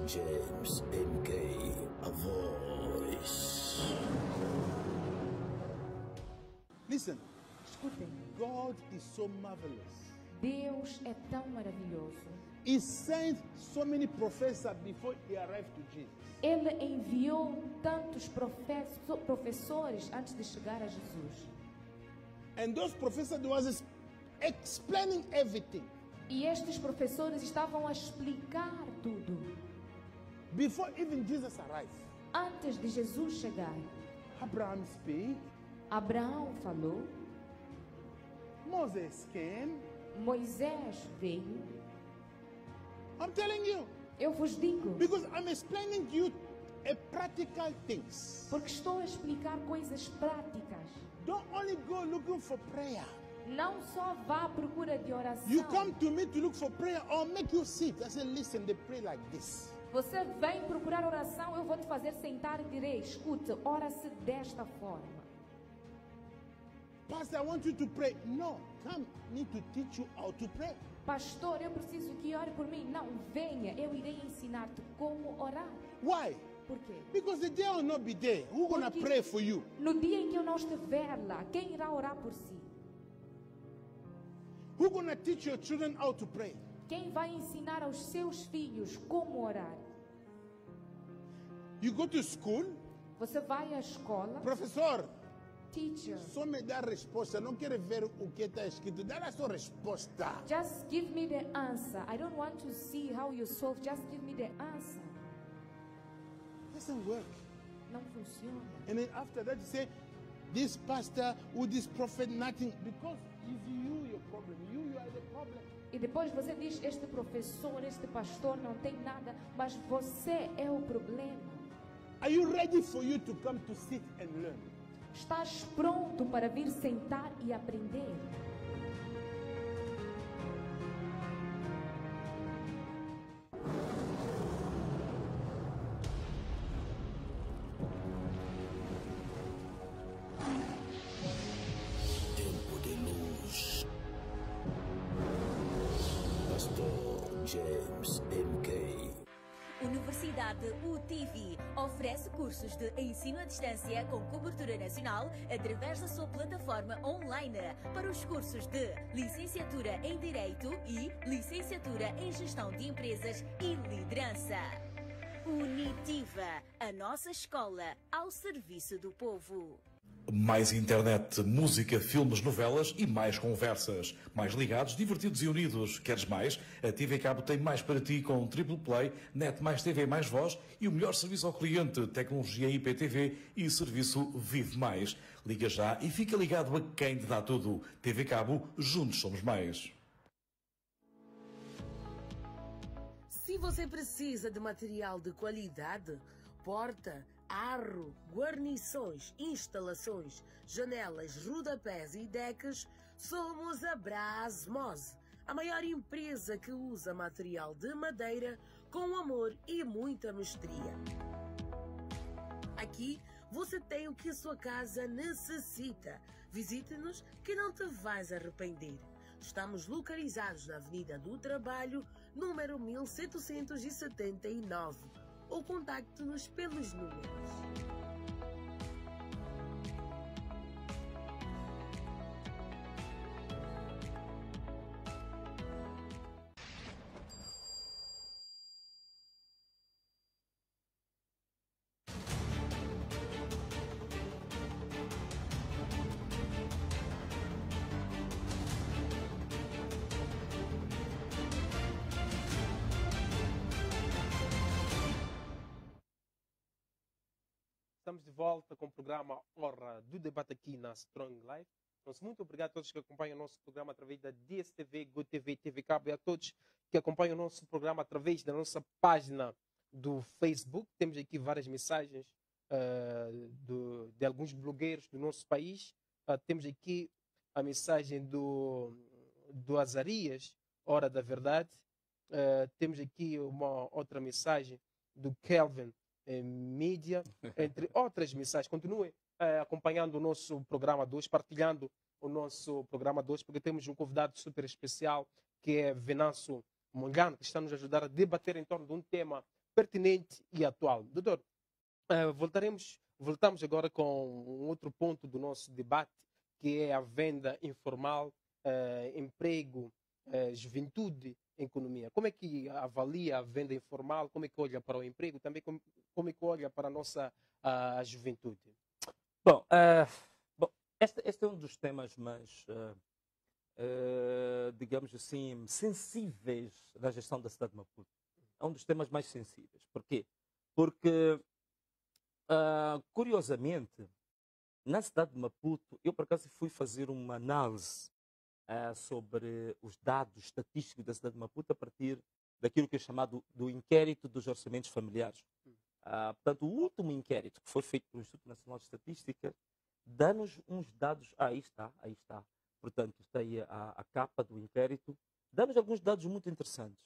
James MK, a voz. Listen, Escutem, God is so marvelous. Deus é tão maravilhoso. He sent so many professors before he arrived to Jesus. Ele enviou tantos professores antes de chegar a Jesus. And those professors was explaining everything. E estes professores estavam a explicar tudo. Before even Jesus arrived, Antes de Jesus chegar, Abraham spoke, Abraão falou, Moses came. Moisés veio. I'm telling you, Eu vos digo, because I'm explaining to you a practical things. porque estou a explicar coisas práticas. Don't only go looking for prayer. Não só vá à procura de oração. You come to me to look for prayer, I'll make you sit. I say, listen, they pray like this. Você vem procurar oração, eu vou te fazer sentar e direi, escute, ora-se desta forma. Pastor, I want you to pray. No, come, I need to teach you how to pray. Pastor, eu preciso que ore por mim. Não, venha, eu irei ensinar-te como orar. Why? Por quê? Because the day will not be there. Who's going to Porque pray for you? no dia em que eu não estiver lá, quem irá orar por si? Who's going to teach your children how to pray? Quem vai ensinar aos seus filhos como orar? You go to school, Você vai à escola, professor, teacher, só me dá a resposta. Não quero ver o que está escrito. Dá a sua resposta. just give me the answer. I don't want to see how you solve, just give me the answer. Doesn't work. Não funciona. And then after that, you say, this pastor or this prophet, nothing. Because it's you, your problem. You are the problem. E depois você diz, este professor, este pastor não tem nada, mas você é o problema. Are you ready for you to come to sit and learn? Estás pronto para vir sentar e aprender? Tempo de luz. Pastor James MK. Universidade UTV oferece cursos de ensino à distância com cobertura nacional através da sua plataforma online para os cursos de Licenciatura em Direito e Licenciatura em Gestão de Empresas e Liderança. Unitiva, a nossa escola ao serviço do povo. Mais internet, música, filmes, novelas e mais conversas. Mais ligados, divertidos e unidos. Queres mais? A TV Cabo tem mais para ti com Triple Play, Net mais TV mais voz e o melhor serviço ao cliente, tecnologia IPTV e serviço Vive Mais. Liga já e fica ligado a quem te dá tudo. TV Cabo, juntos somos mais. Se você precisa de material de qualidade, porta, arro, guarnições, instalações, janelas, rodapés e decks, somos a Brasmose, a maior empresa que usa material de madeira com amor e muita mestria. Aqui você tem o que a sua casa necessita. Visite-nos que não te vais arrepender. Estamos localizados na Avenida do Trabalho, número 1779. Ou contacte-nos pelos números. Estamos de volta com o programa Hora do Debate aqui na Strong Life. Então, muito obrigado a todos que acompanham o nosso programa através da DSTV, GoTV, TV Cabo e a todos que acompanham o nosso programa através da nossa página do Facebook. Temos aqui várias mensagens de alguns blogueiros do nosso país. Temos aqui a mensagem do Azarias, Hora da Verdade. Temos aqui uma outra mensagem do Kelvin Mídia, entre outras mensagens. Continue acompanhando o nosso programa 2, partilhando o nosso programa 2, porque temos um convidado super especial, que é Venâncio Mongano, que está nos ajudar a debater em torno de um tema pertinente e atual. Doutor, voltamos agora com um outro ponto do nosso debate, que é a venda informal, emprego, juventude, economia. Como é que avalia a venda informal? Como é que olha para o emprego? Também como é que olha para a nossa juventude? Bom, este é um dos temas mais, digamos assim, sensíveis da gestão da cidade de Maputo. É um dos temas mais sensíveis. Por quê? Porque, curiosamente, na cidade de Maputo, eu por acaso fui fazer uma análise sobre os dados estatísticos da cidade de Maputo a partir daquilo que é chamado do inquérito dos orçamentos familiares. Portanto, o último inquérito que foi feito pelo Instituto Nacional de Estatística dá-nos uns dados. Aí está. portanto, está aí a capa do inquérito, damos alguns dados muito interessantes.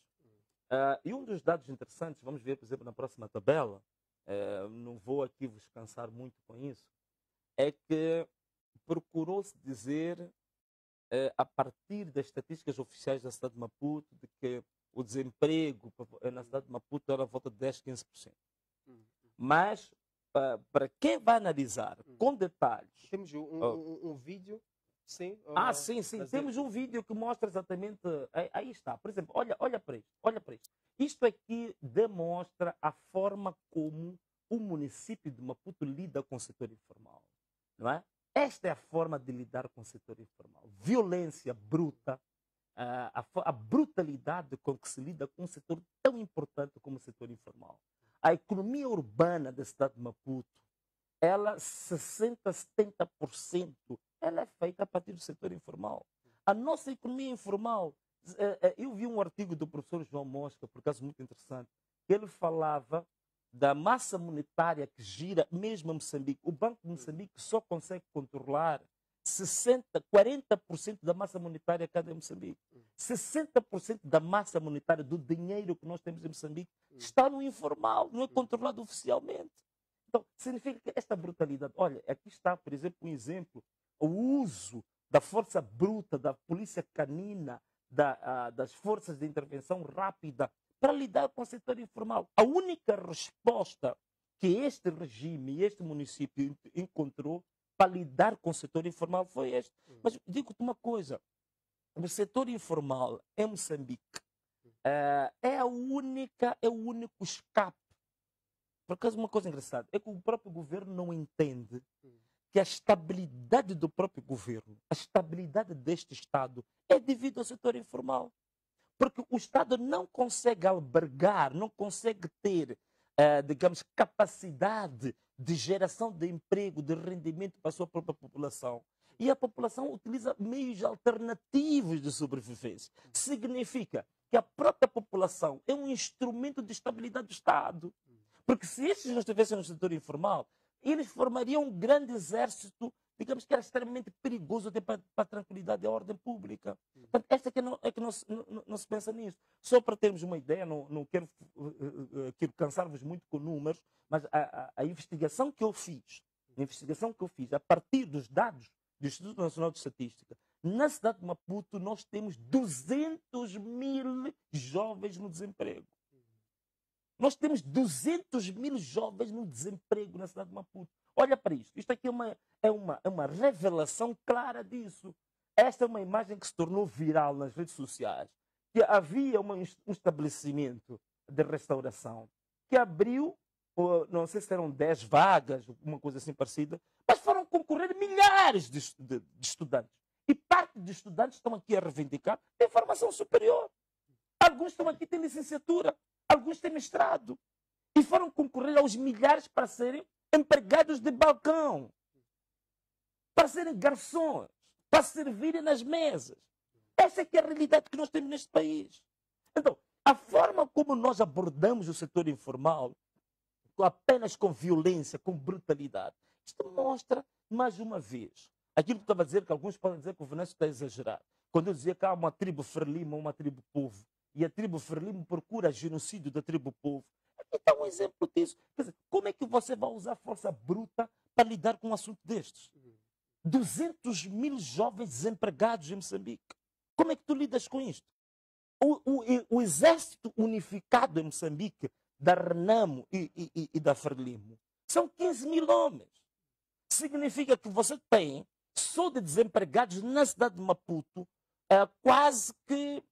E um dos dados interessantes, vamos ver, por exemplo, na próxima tabela, não vou aqui vos cansar muito com isso, é que procurou-se dizer, a partir das estatísticas oficiais da cidade de Maputo, de que o desemprego na cidade de Maputo era à volta de 10, 15%. Mas, para quem vai analisar com detalhes... Temos um vídeo, sim. Sim. Temos um vídeo que mostra exatamente... Aí está. Por exemplo, olha para isto. Olha para isto. Isto aqui demonstra a forma como o município de Maputo lida com o setor informal. Não é? Esta é a forma de lidar com o setor informal. Violência bruta, a brutalidade com que se lida com um setor tão importante como o setor informal. A economia urbana da cidade de Maputo, ela 60%, 70%, ela é feita a partir do setor informal. A nossa economia informal, eu vi um artigo do professor João Mosca, por acaso muito interessante, que ele falava da massa monetária que gira mesmo em Moçambique. O Banco de Moçambique só consegue controlar 40% da massa monetária cada em Moçambique. 60% da massa monetária do dinheiro que nós temos em Moçambique está no informal, não é controlado oficialmente. Então, significa que esta brutalidade... Olha, aqui está, por exemplo, um exemplo. O uso da força bruta, da polícia canina, das forças de intervenção rápida para lidar com o setor informal. A única resposta que este regime, este município encontrou para lidar com o setor informal foi este. Mas digo-te uma coisa, o setor informal em Moçambique é o único escape. Por acaso, uma coisa engraçada é que o próprio governo não entende que a estabilidade do próprio governo, a estabilidade deste Estado é devido ao setor informal. Porque o Estado não consegue albergar, não consegue ter, digamos, capacidade de geração de emprego, de rendimento para a sua própria população. E a população utiliza meios alternativos de sobrevivência. Significa que a própria população é um instrumento de estabilidade do Estado. Porque se estes não estivessem no setor informal, eles formariam um grande exército, digamos que era extremamente perigoso até para a tranquilidade e a ordem pública. Portanto, esta é que não se pensa nisso. Só para termos uma ideia, não quero cansar-vos muito com números, mas a investigação que eu fiz, a partir dos dados do Instituto Nacional de Estatística, na cidade de Maputo nós temos 200 mil jovens no desemprego. Nós temos 200 mil jovens no desemprego na cidade de Maputo. Olha para isto. Isto aqui é uma revelação clara disso. Esta é uma imagem que se tornou viral nas redes sociais. Que havia um estabelecimento de restauração que abriu, não sei se eram 10 vagas, uma coisa assim parecida, mas foram concorrer milhares de estudantes. E parte dos estudantes estão aqui a reivindicar a formação superior. Alguns estão aqui têm licenciatura. Alguns têm mestrado. E foram concorrer aos milhares para serem empregados de balcão, para serem garçons, para servirem nas mesas. Essa é que é a realidade que nós temos neste país. Então, a forma como nós abordamos o setor informal, apenas com violência, com brutalidade, isto mostra, mais uma vez, aquilo que eu estava a dizer, que alguns podem dizer que o Venâncio está a exagerar. Quando eu dizia que há uma tribo Frelimo, uma tribo povo, e a tribo Frelimo procura genocídio da tribo povo. Aqui está um exemplo disso. Quer dizer, como é que você vai usar força bruta para lidar com um assunto destes? 200 mil jovens desempregados em Moçambique. Como é que tu lidas com isto? O exército unificado em Moçambique, da Renamo e da Frelimo, são 15 mil homens. Significa que você tem, só de desempregados na cidade de Maputo, quase que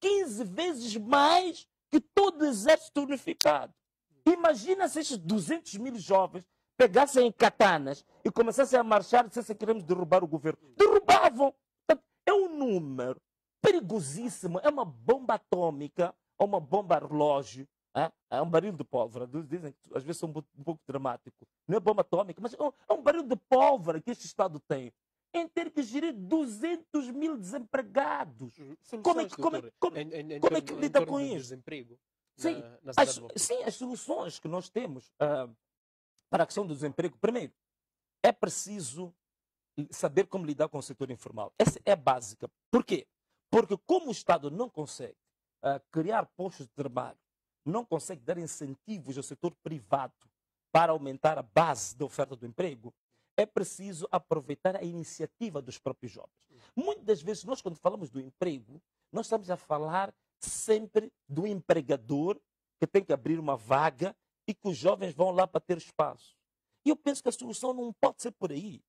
15 vezes mais que todo o exército unificado. Imagina se estes 200 mil jovens pegassem em katanas e começassem a marchar e dissessem que queremos derrubar o governo. Derrubavam! Portanto, é um número perigosíssimo. É uma bomba atômica ou uma bomba relógio. É um baril de pólvora. Dizem que às vezes são um pouco dramático. Não é bomba atômica, mas é um baril de pólvora que este Estado tem. Em ter que gerir 200 mil desempregados. Como é que lida com isso? Desemprego sim, na cidade de Maputo. Sim, as soluções que nós temos para a questão do desemprego. Primeiro, é preciso saber como lidar com o setor informal. Essa é a básica. Por quê? Porque como o Estado não consegue criar postos de trabalho, não consegue dar incentivos ao setor privado para aumentar a base da oferta do emprego, é preciso aproveitar a iniciativa dos próprios jovens. Muitas das vezes, nós quando falamos do emprego, nós estamos a falar sempre do empregador que tem que abrir uma vaga e que os jovens vão lá para ter espaço. E eu penso que a solução não pode ser por aí.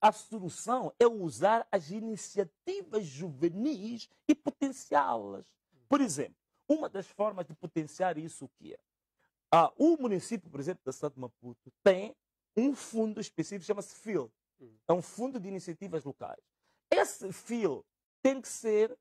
A solução é usar as iniciativas juvenis e potenciá-las. Por exemplo, uma das formas de potenciar isso o que é? O município, por exemplo, da cidade de Maputo, tem um fundo específico, chama-se FIL. É um fundo de iniciativas locais. Esse FIL tem que ser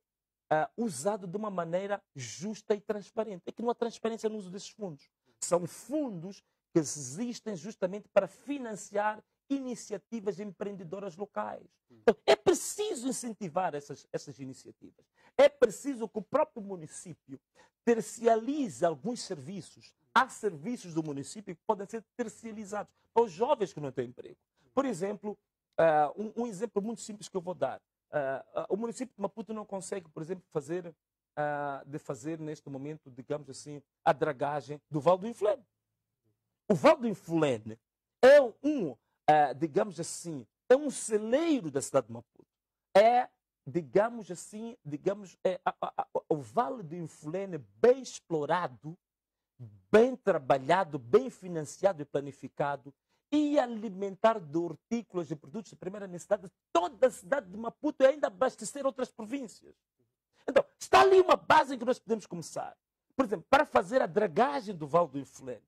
usado de uma maneira justa e transparente. É que não há transparência no uso desses fundos. São fundos que existem justamente para financiar iniciativas empreendedoras locais. Então, é preciso incentivar essas iniciativas. É preciso que o próprio município tercialize alguns serviços. Há serviços do município que podem ser tercializados para os jovens que não têm emprego. Por exemplo, um exemplo muito simples que eu vou dar. O município de Maputo não consegue, por exemplo, fazer neste momento, digamos assim, a dragagem do Vale do Inflene. O Vale do Inflene é digamos assim, é um celeiro da cidade de Maputo. O Vale do Inflene bem explorado, bem trabalhado, bem financiado e planificado, e alimentar de hortícolas e produtos de primeira necessidade toda a cidade de Maputo e ainda abastecer outras províncias. Então, está ali uma base em que nós podemos começar. Por exemplo, para fazer a dragagem do Vale do Inflene,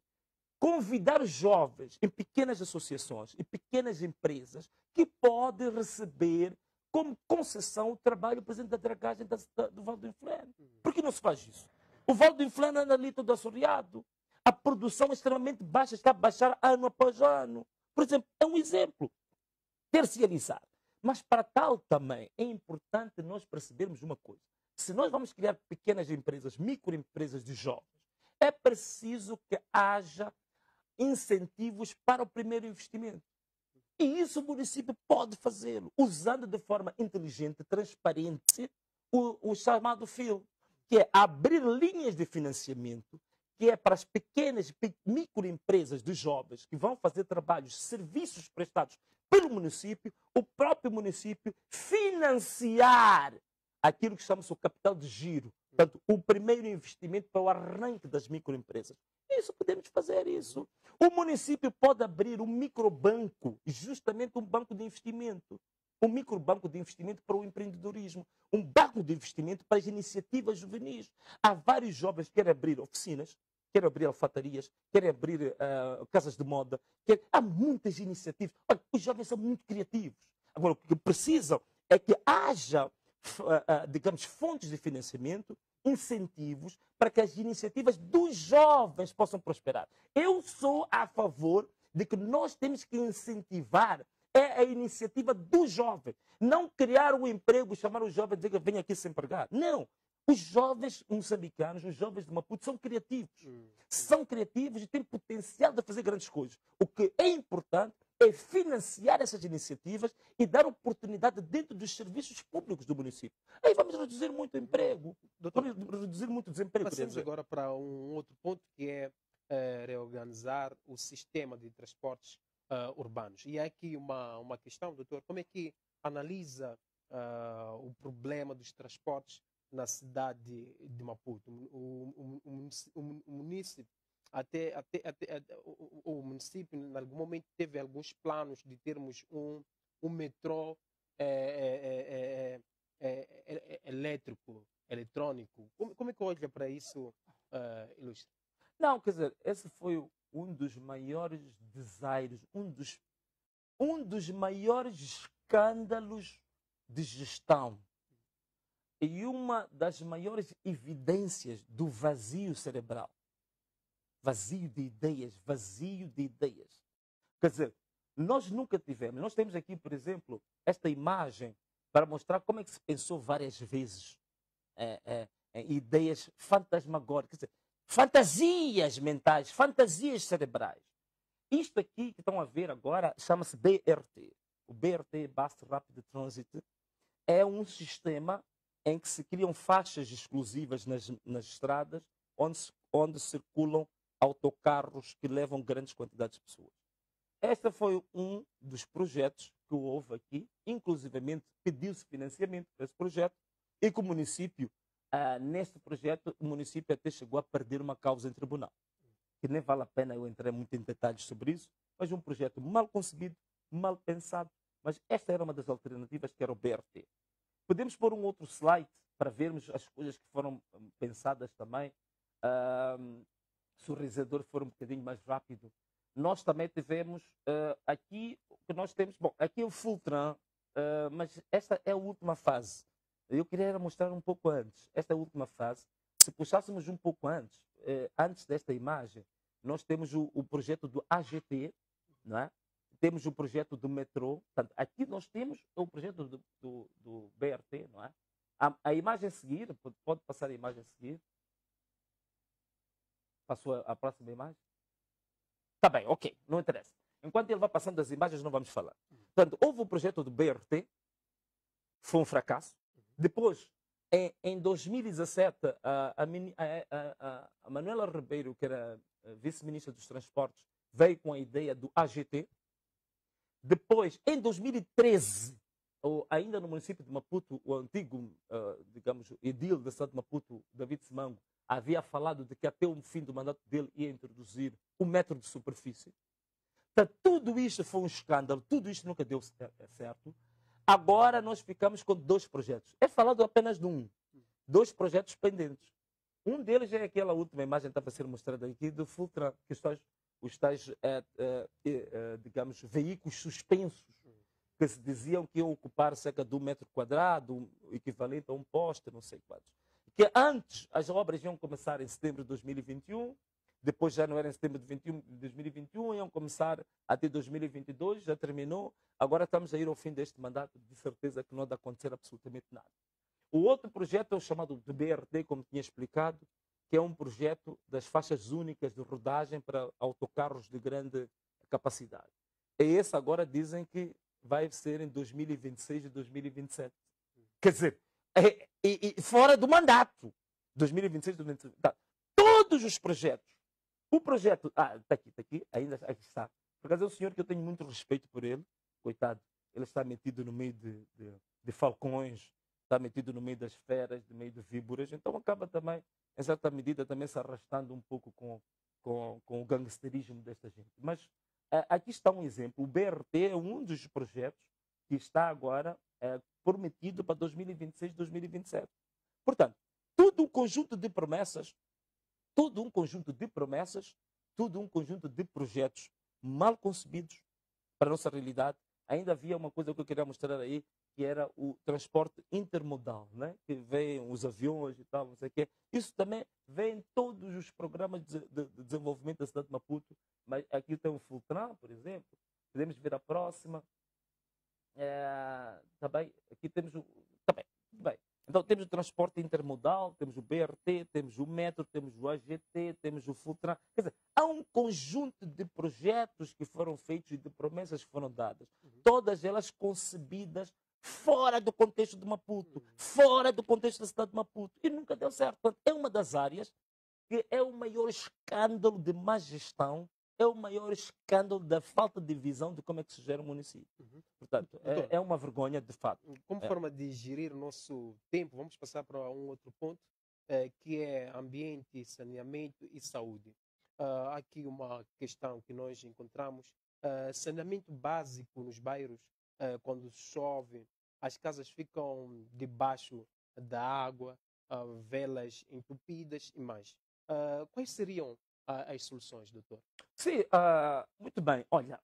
convidar os jovens em pequenas associações e pequenas empresas que podem receber como concessão o trabalho, por exemplo, da dragagem do Vale do Inflene. Por que não se faz isso? O Vale do Inflene anda ali todo assoreado. A produção é extremamente baixa, está a baixar ano após ano. Por exemplo, é um exemplo. Terciarizar. Mas para tal também é importante nós percebermos uma coisa. Se nós vamos criar pequenas empresas, microempresas de jovens, é preciso que haja incentivos para o primeiro investimento. E isso o município pode fazê-lo, usando de forma inteligente, transparente, o chamado FIL, que é abrir linhas de financiamento, que é para as pequenas microempresas dos jovens que vão fazer trabalhos, serviços prestados pelo município, o próprio município financiar aquilo que chama-se o capital de giro, portanto, o primeiro investimento para o arranque das microempresas. Isso, podemos fazer isso. O município pode abrir um microbanco, justamente um banco de investimento. Um microbanco de investimento para o empreendedorismo. Um banco de investimento para as iniciativas juvenis. Há vários jovens que querem abrir oficinas, querem abrir alfatarias, querem abrir casas de moda. Há muitas iniciativas. Olha, os jovens são muito criativos. Agora, o que precisam é que haja, digamos, fontes de financiamento, incentivos para que as iniciativas dos jovens possam prosperar. Eu sou a favor de que nós temos que incentivar a iniciativa do jovem. Não criar um emprego, chamar o jovem e dizer que vem aqui se empregar. Não. Os jovens moçambicanos, os jovens de Maputo são criativos. São criativos e têm potencial de fazer grandes coisas. O que é importante é financiar essas iniciativas e dar oportunidade dentro dos serviços públicos do município. Aí vamos reduzir muito o emprego, vamos reduzir muito o desemprego. Passamos agora para um outro ponto, que é reorganizar o sistema de transportes urbanos. E há aqui uma questão, doutor, como é que analisa o problema dos transportes na cidade de Maputo? O município, o município, em algum momento, teve alguns planos de termos um metrô elétrico, eletrônico. Como é que olha para isso, Ilustre? Não, quer dizer, esse foi um dos maiores desaires, um dos maiores escândalos de gestão e uma das maiores evidências do vazio cerebral. Vazio de ideias, vazio de ideias. Quer dizer, nós nunca tivemos, nós temos aqui, por exemplo, esta imagem para mostrar como é que se pensou várias vezes ideias fantasmagóricas, quer dizer, fantasias mentais, fantasias cerebrais. Isto aqui que estão a ver agora chama-se BRT. O BRT, Bus Rapid Transit, é um sistema em que se criam faixas exclusivas nas estradas onde circulam autocarros que levam grandes quantidades de pessoas. Este foi um dos projetos que houve aqui, inclusivamente pediu-se financiamento para esse projeto e que o município, neste projeto, o município até chegou a perder uma causa em tribunal. Que nem vale a pena eu entrar muito em detalhes sobre isso, mas um projeto mal concebido, mal pensado, mas esta era uma das alternativas que era o BRT. Podemos pôr um outro slide para vermos as coisas que foram pensadas também. Se o realizador for um bocadinho mais rápido. Nós também tivemos aqui, o que nós temos, bom, aqui é o Fultran, mas esta é a última fase. Eu queria mostrar um pouco antes, esta é a última fase. Se puxássemos um pouco antes desta imagem, nós temos o projeto do AGT, não é? Temos o projeto do metrô. Portanto, aqui nós temos o projeto do BRT, não é? A imagem a seguir, pode passar a imagem a seguir. Passou a próxima imagem? Está bem, ok, não interessa. Enquanto ele vai passando as imagens, não vamos falar. Portanto, houve o projeto do BRT, foi um fracasso. Depois, em 2017, a Manuela Ribeiro, que era vice-ministra dos Transportes, veio com a ideia do AGT. Depois, em 2013, ainda no município de Maputo, o antigo, digamos, edil da cidade de Maputo, David Simango, havia falado de que até o fim do mandato dele ia introduzir o metro de superfície. Então, tudo isto foi um escândalo, tudo isto nunca deu certo. Agora nós ficamos com dois projetos. É falado apenas de um. Dois projetos pendentes. Um deles é aquela última imagem que estava a ser mostrada aqui do Fultran, que os tais digamos, veículos suspensos, que se diziam que iam ocupar cerca de 1 metro quadrado, equivalente a um poste, não sei quantos. Que antes as obras iam começar em setembro de 2021, depois já não era em setembro de 2021, iam começar até 2022, já terminou. Agora estamos a ir ao fim deste mandato, de certeza que não há de acontecer absolutamente nada. O outro projeto é o chamado de BRT, como tinha explicado, que é um projeto das faixas únicas de rodagem para autocarros de grande capacidade. E esse agora dizem que vai ser em 2026 e 2027. Quer dizer, fora do mandato. 2026 e 2027. Tá. Todos os projetos. O projeto... está aqui, ainda aqui está. Por acaso é um senhor que eu tenho muito respeito por ele. Coitado, ele está metido no meio de falcões, está metido no meio das feras, no meio de víboras, então acaba também, em certa medida, também se arrastando um pouco com o gangsterismo desta gente. Mas aqui está um exemplo. O BRT é um dos projetos que está agora prometido para 2026, 2027. Portanto, todo um conjunto de promessas, todo um conjunto de projetos mal concebidos para a nossa realidade. Ainda havia uma coisa que eu queria mostrar aí, que era o transporte intermodal, né? Que vem os aviões e tal, não sei o quê. Isso também vem em todos os programas de desenvolvimento da cidade de Maputo. Mas aqui tem o Fultran, por exemplo. Podemos ver a próxima. Também, aqui temos o... Também, bem. Então temos o transporte intermodal, temos o BRT, temos o metro, temos o AGT, temos o Fultran. Quer dizer, há um conjunto de projetos que foram feitos e de promessas que foram dadas. Todas elas concebidas fora do contexto de Maputo, fora do contexto da cidade de Maputo. E nunca deu certo. Portanto, é uma das áreas que é o maior escândalo de má gestão, é o maior escândalo da falta de visão de como é que se gera um município. Portanto, é uma vergonha, de fato. Como forma de gerir o nosso tempo, vamos passar para um outro ponto, que é ambiente, saneamento e saúde. Há aqui uma questão que nós encontramos. Saneamento básico nos bairros, quando chove, as casas ficam debaixo da água, velas entupidas e mais. Quais seriam as soluções, doutor? Sim, muito bem. Olha,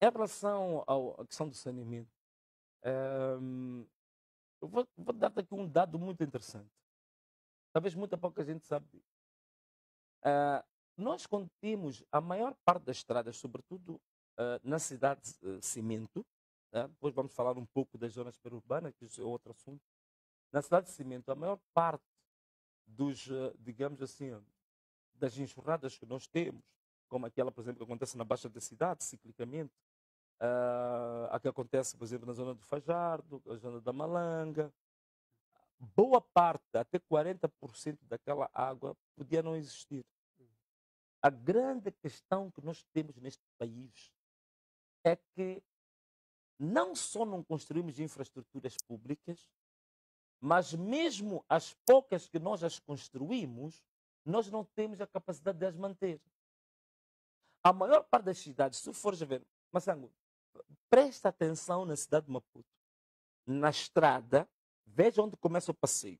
em relação à questão do saneamento, eu vou dar-te aqui um dado muito interessante. Talvez muita pouca gente sabe disso. Nós, quando temos a maior parte das estradas, sobretudo na cidade de Cimento, depois vamos falar um pouco das zonas periurbanas, que isso é outro assunto. Na cidade de Cimento, a maior parte dos, digamos assim, das enxurradas que nós temos, como aquela, por exemplo, que acontece na Baixa da Cidade, ciclicamente, a que acontece, por exemplo, na zona do Fajardo, na zona da Malanga. Boa parte, até 40% daquela água podia não existir. A grande questão que nós temos neste país é que não só não construímos infraestruturas públicas, mas mesmo as poucas que nós as construímos, nós não temos a capacidade de as manter. A maior parte das cidades, se fores a ver, Massango, presta atenção na cidade de Maputo. Na estrada, veja onde começa o passeio.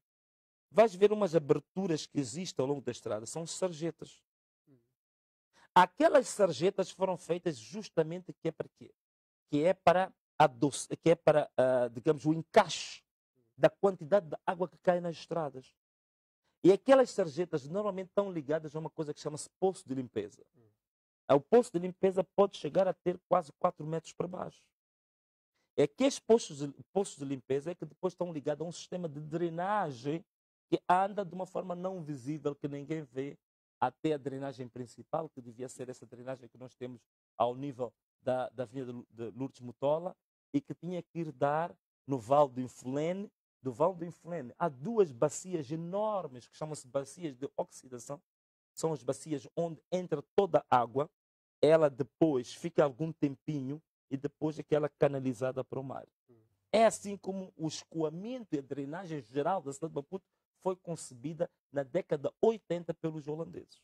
Vais ver umas aberturas que existem ao longo da estrada, são sarjetas. Aquelas sarjetas foram feitas justamente que é para quê? Que é para, digamos, o encaixe da quantidade de água que cai nas estradas. E aquelas sarjetas normalmente estão ligadas a uma coisa que chama-se poço de limpeza. O poço de limpeza pode chegar a ter quase 4 metros para baixo. E aqueles poços de limpeza é que depois estão ligados a um sistema de drenagem que anda de uma forma não visível, que ninguém vê, até a drenagem principal, que devia ser essa drenagem que nós temos ao nível da Avenida de Lourdes Mutola, e que tinha que ir dar no Vale do Infulene. Do Vale do Infulene há 2 bacias enormes, que chamam-se bacias de oxidação. São as bacias onde entra toda a água, ela depois fica algum tempinho e depois é que ela é canalizada para o mar. É assim como o escoamento e a drenagem geral da cidade de Maputo foi concebida na década de 80 pelos holandeses.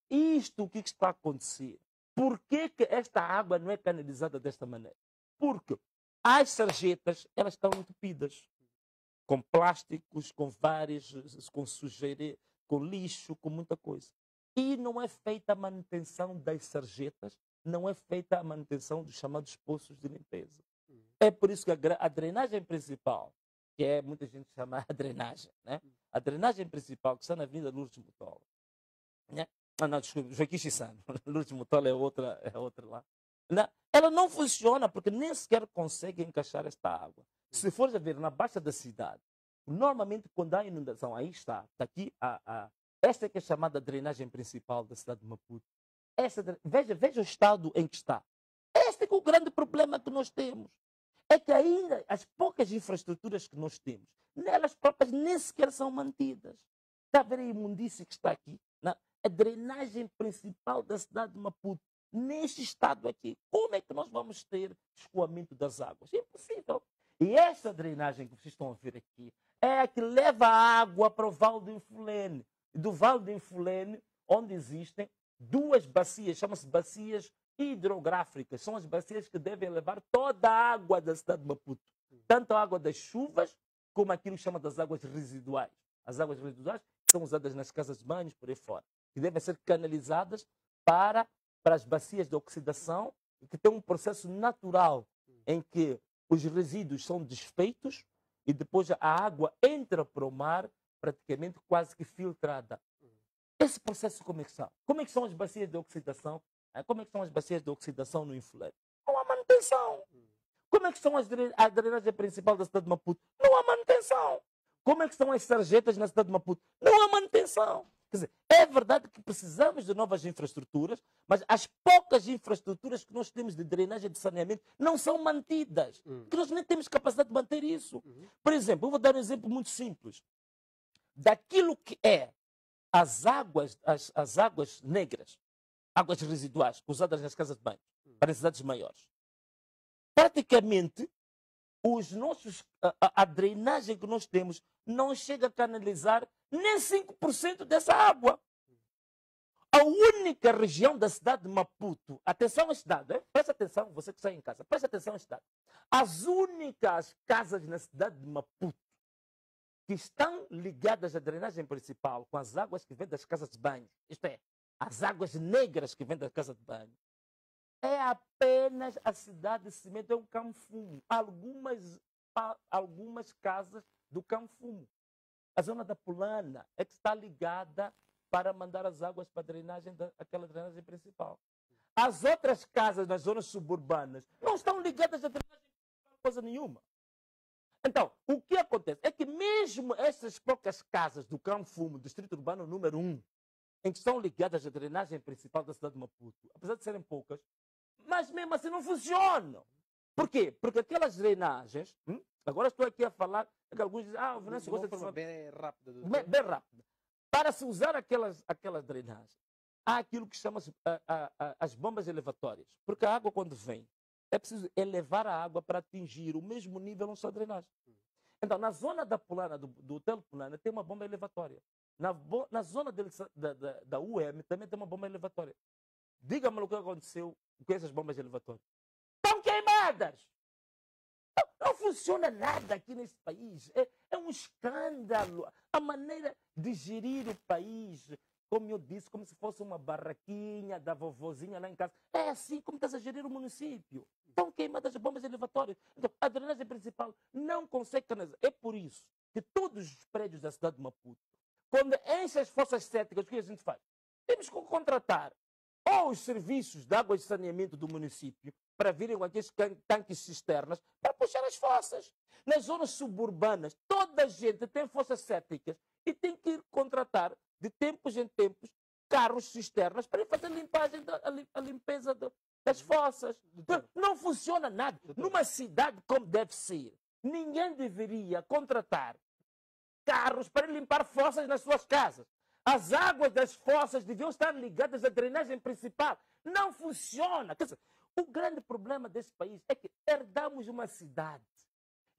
Isto, o que está a acontecer? Por que esta água não é canalizada desta maneira? Porque as sarjetas, elas estão entupidas com plásticos, com várias, com sujeira, com lixo, com muita coisa. E não é feita a manutenção das sarjetas, não é feita a manutenção dos chamados poços de limpeza. É por isso que a drenagem principal, que é, muita gente chama a drenagem, né? A drenagem principal que está na Avenida Lourdes Mutola, né? Não, desculpa, Joaquim Chissano. Lourdes Mutola é outra lá. Não, ela não funciona porque nem sequer consegue encaixar esta água. Se for a ver na baixa da cidade, normalmente quando há inundação, aí está aqui esta que é chamada drenagem principal da cidade de Maputo. Veja o estado em que está. Este é que é o grande problema que nós temos. É que ainda as poucas infraestruturas que nós temos, nelas próprias nem sequer são mantidas. Está a ver a imundície que está aqui? Não? A drenagem principal da cidade de Maputo, neste estado aqui, como é que nós vamos ter escoamento das águas? É impossível. E essa drenagem que vocês estão a ver aqui é a que leva a água para o Vale do Infulene. Do Vale do Infulene, onde existem 2 bacias, chamam-se bacias hidrográficas. São as bacias que devem levar toda a água da cidade de Maputo. Tanto a água das chuvas, como aquilo que chama das águas residuais. As águas residuais são usadas nas casas de banho, por aí fora. Que devem ser canalizadas para as bacias de oxidação, que tem um processo natural em que os resíduos são desfeitos e depois a água entra para o mar praticamente quase que filtrada. Esse processo como é que são? Como é que são as bacias de oxidação? Como é que são as bacias de oxidação no Infulene? Não há manutenção. Como é que são a drenagem principal da cidade de Maputo? Não há manutenção. Como é que são as sarjetas na cidade de Maputo? Não há manutenção. Quer dizer, é verdade que precisamos de novas infraestruturas, mas as poucas infraestruturas que nós temos de drenagem e de saneamento não são mantidas. Porque nós nem temos capacidade de manter isso. Por exemplo, eu vou dar um exemplo muito simples. Daquilo que é as águas negras, águas residuais, usadas nas casas de banho, para as cidades maiores. Praticamente, a drenagem que nós temos não chega a canalizar nem 5% dessa água. A única região da cidade de Maputo, atenção a este dado, presta atenção, você que está em casa, presta atenção a este dado. As únicas casas na cidade de Maputo que estão ligadas à drenagem principal com as águas que vêm das casas de banho, isto é, as águas negras que vêm da casa de banho, é apenas a cidade de Cimento, é o Camfumo. Algumas casas do Camfumo. A zona da Pulana é que está ligada para mandar as águas para a drenagem, aquela drenagem principal. As outras casas nas zonas suburbanas não estão ligadas à drenagem principal, coisa nenhuma. Então, o que acontece é que mesmo essas poucas casas do Camfumo, distrito urbano número 1, em que estão ligadas à drenagem principal da cidade de Maputo, apesar de serem poucas, mas mesmo assim não funcionam. Por quê? Porque aquelas drenagens, agora estou aqui a falar, que alguns dizem, o Venâncio gosta de falar. Bem rápida. Bem rápida. Para se usar aquelas drenagens, há aquilo que chama-se as bombas elevatórias. Porque a água, quando vem, é preciso elevar a água para atingir o mesmo nível onde está a drenagem. Então, na zona da Polana, do Hotel Polana, tem uma bomba elevatória. Na zona da UM também tem uma bomba elevatória. Diga-me o que aconteceu com essas bombas elevatórias. Estão queimadas! Não funciona nada aqui nesse país. É um escândalo. A maneira de gerir o país, como eu disse, como se fosse uma barraquinha da vovozinha lá em casa. É assim como estás a gerir o município. Estão queimadas as bombas elevatórias. Então, a drenagem principal não consegue canalizar. É por isso que todos os prédios da cidade de Maputo, quando enchem as fossas sépticas, o que a gente faz? Temos que contratar ou os serviços de água e saneamento do município para virem com aqueles tanques cisternas para puxar as fossas. Nas zonas suburbanas, toda a gente tem fossas sépticas e tem que ir contratar, de tempos em tempos, carros cisternas para ir fazer a limpeza das fossas. Não funciona nada. Numa cidade como deve ser, ninguém deveria contratar carros para limpar fossas nas suas casas. As águas das fossas deviam estar ligadas à drenagem principal. Não funciona. Quer dizer, o grande problema desse país é que herdamos uma cidade.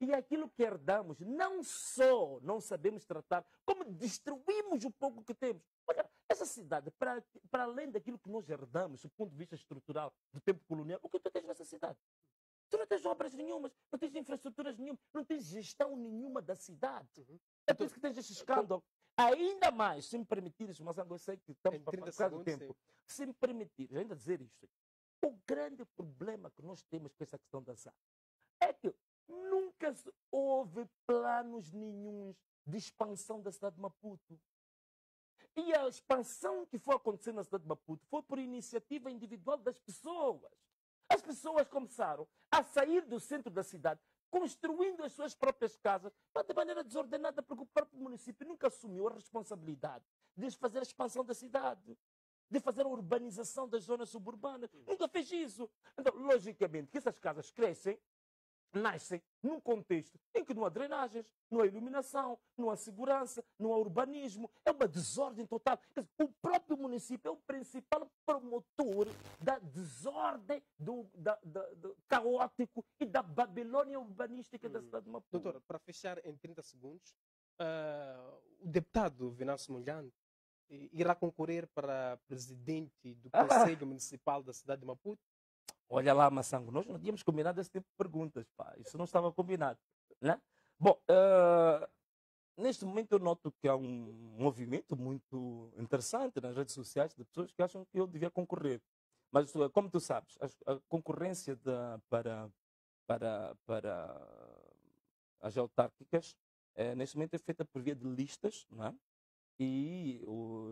E aquilo que herdamos, não só não sabemos tratar, como destruímos o pouco que temos. Olha, essa cidade, para além daquilo que nós herdamos, do ponto de vista estrutural, do tempo colonial, o que tu tens nessa cidade? Tu não tens obras nenhumas, não tens infraestruturas nenhumas, não tens gestão nenhuma da cidade. É por isso que tens esse escândalo. Ainda mais, se me permitires, mas eu sei que estamos para passar do tempo. Se me permitires, ainda dizer isto. O grande problema que nós temos com essa questão da SAD é que nunca houve planos nenhuns de expansão da cidade de Maputo. E a expansão que foi acontecer na cidade de Maputo foi por iniciativa individual das pessoas. As pessoas começaram a sair do centro da cidade, construindo as suas próprias casas, mas de maneira desordenada, porque o próprio município nunca assumiu a responsabilidade de fazer a expansão da cidade, de fazer a urbanização das zonas suburbanas. Nunca fez isso. Então, logicamente, que essas casas crescem, nascem num contexto em que não há drenagens, não há iluminação, não há segurança, não há urbanismo. É uma desordem total. O próprio município é o principal promotor da desordem, do caótico e da Babilônia urbanística da cidade de Maputo. Doutor, para fechar em 30 segundos, o deputado Venâncio Mondlane irá concorrer para presidente do Conselho Municipal da cidade de Maputo? Olha lá, Massango, nós não tínhamos combinado esse tipo de perguntas, pá. Isso não estava combinado, né? Bom, neste momento eu noto que há um movimento muito interessante nas redes sociais de pessoas que acham que eu devia concorrer. Mas, como tu sabes, a concorrência para as autárquicas, neste momento é feita por via de listas, não é? E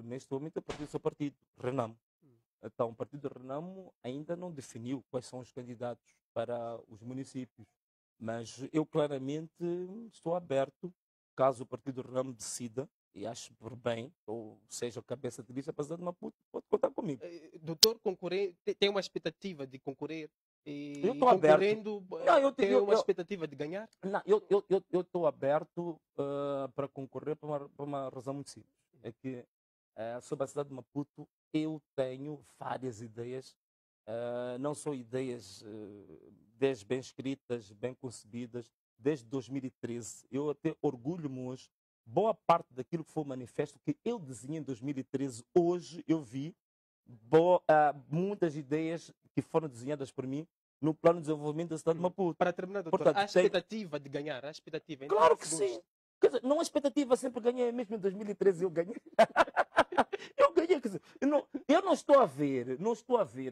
neste momento eu pertenço ao partido Renamo. Então, o partido Renamo ainda não definiu quais são os candidatos para os municípios. Mas eu claramente estou aberto, caso o partido Renamo decida, e acho por bem, ou seja, cabeça de lista para a cidade de Maputo, pode contar comigo. Doutor, tem uma expectativa de concorrer? Eu estou aberto. Tem uma expectativa de ganhar? Não, eu estou aberto para concorrer por uma razão muito simples. É que sobre a cidade de Maputo eu tenho várias ideias, não são ideias bem escritas, bem concebidas, desde 2013. Eu até orgulho-me hoje, boa parte daquilo que foi o manifesto que eu desenhei em 2013, hoje eu vi muitas ideias que foram desenhadas por mim no plano de desenvolvimento da cidade de Maputo. Para terminar, doutor, portanto, há expectativa de ganhar? Há expectativa? Claro que sim. Quer dizer, não há expectativa, sempre ganhei, mesmo em 2013 eu ganhei. Eu ganhei, quer dizer, eu não estou a ver,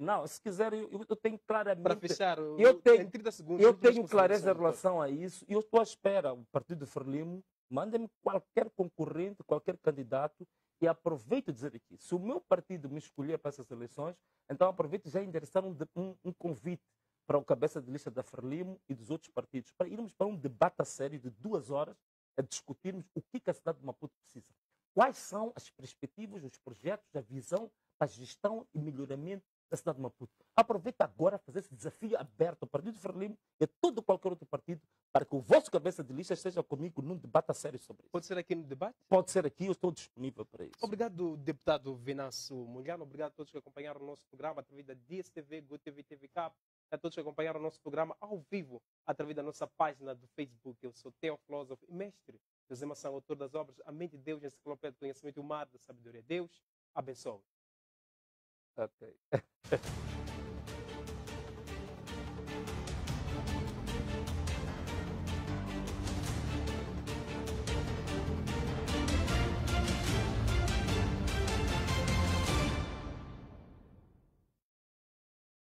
não, se quiser eu tenho claramente... Para fechar, em 30 segundos... Eu tenho clareza em relação a isso e eu estou à espera, o Partido Frelimo, manda-me qualquer concorrente, qualquer candidato e aproveito de dizer aqui, se o meu partido me escolher para essas eleições, então aproveito já endereçar um convite para o cabeça de lista da Frelimo e dos outros partidos, para irmos para um debate a sério de 2 horas, a discutirmos o que a cidade de Maputo precisa. Quais são as perspectivas, os projetos, a visão, a gestão e melhoramento da cidade de Maputo. Aproveita agora fazer esse desafio aberto ao Partido Frelimo e a todo qualquer outro partido para que o vosso cabeça de lista esteja comigo num debate a sério sobre isso. Pode ser aqui no debate? Pode ser aqui, eu estou disponível para isso. Obrigado, deputado Venâncio Mundiano. Obrigado a todos que acompanharam o nosso programa através da DSTV, GoTV, TVK. A todos que acompanharam o nosso programa ao vivo através da nossa página do Facebook. Eu sou Theo Filósofo e mestre José Maçã, autor das obras A Mente de Deus, Enciclopédia do Conhecimento Humano, da Sabedoria de Deus. Abençoe. Ok.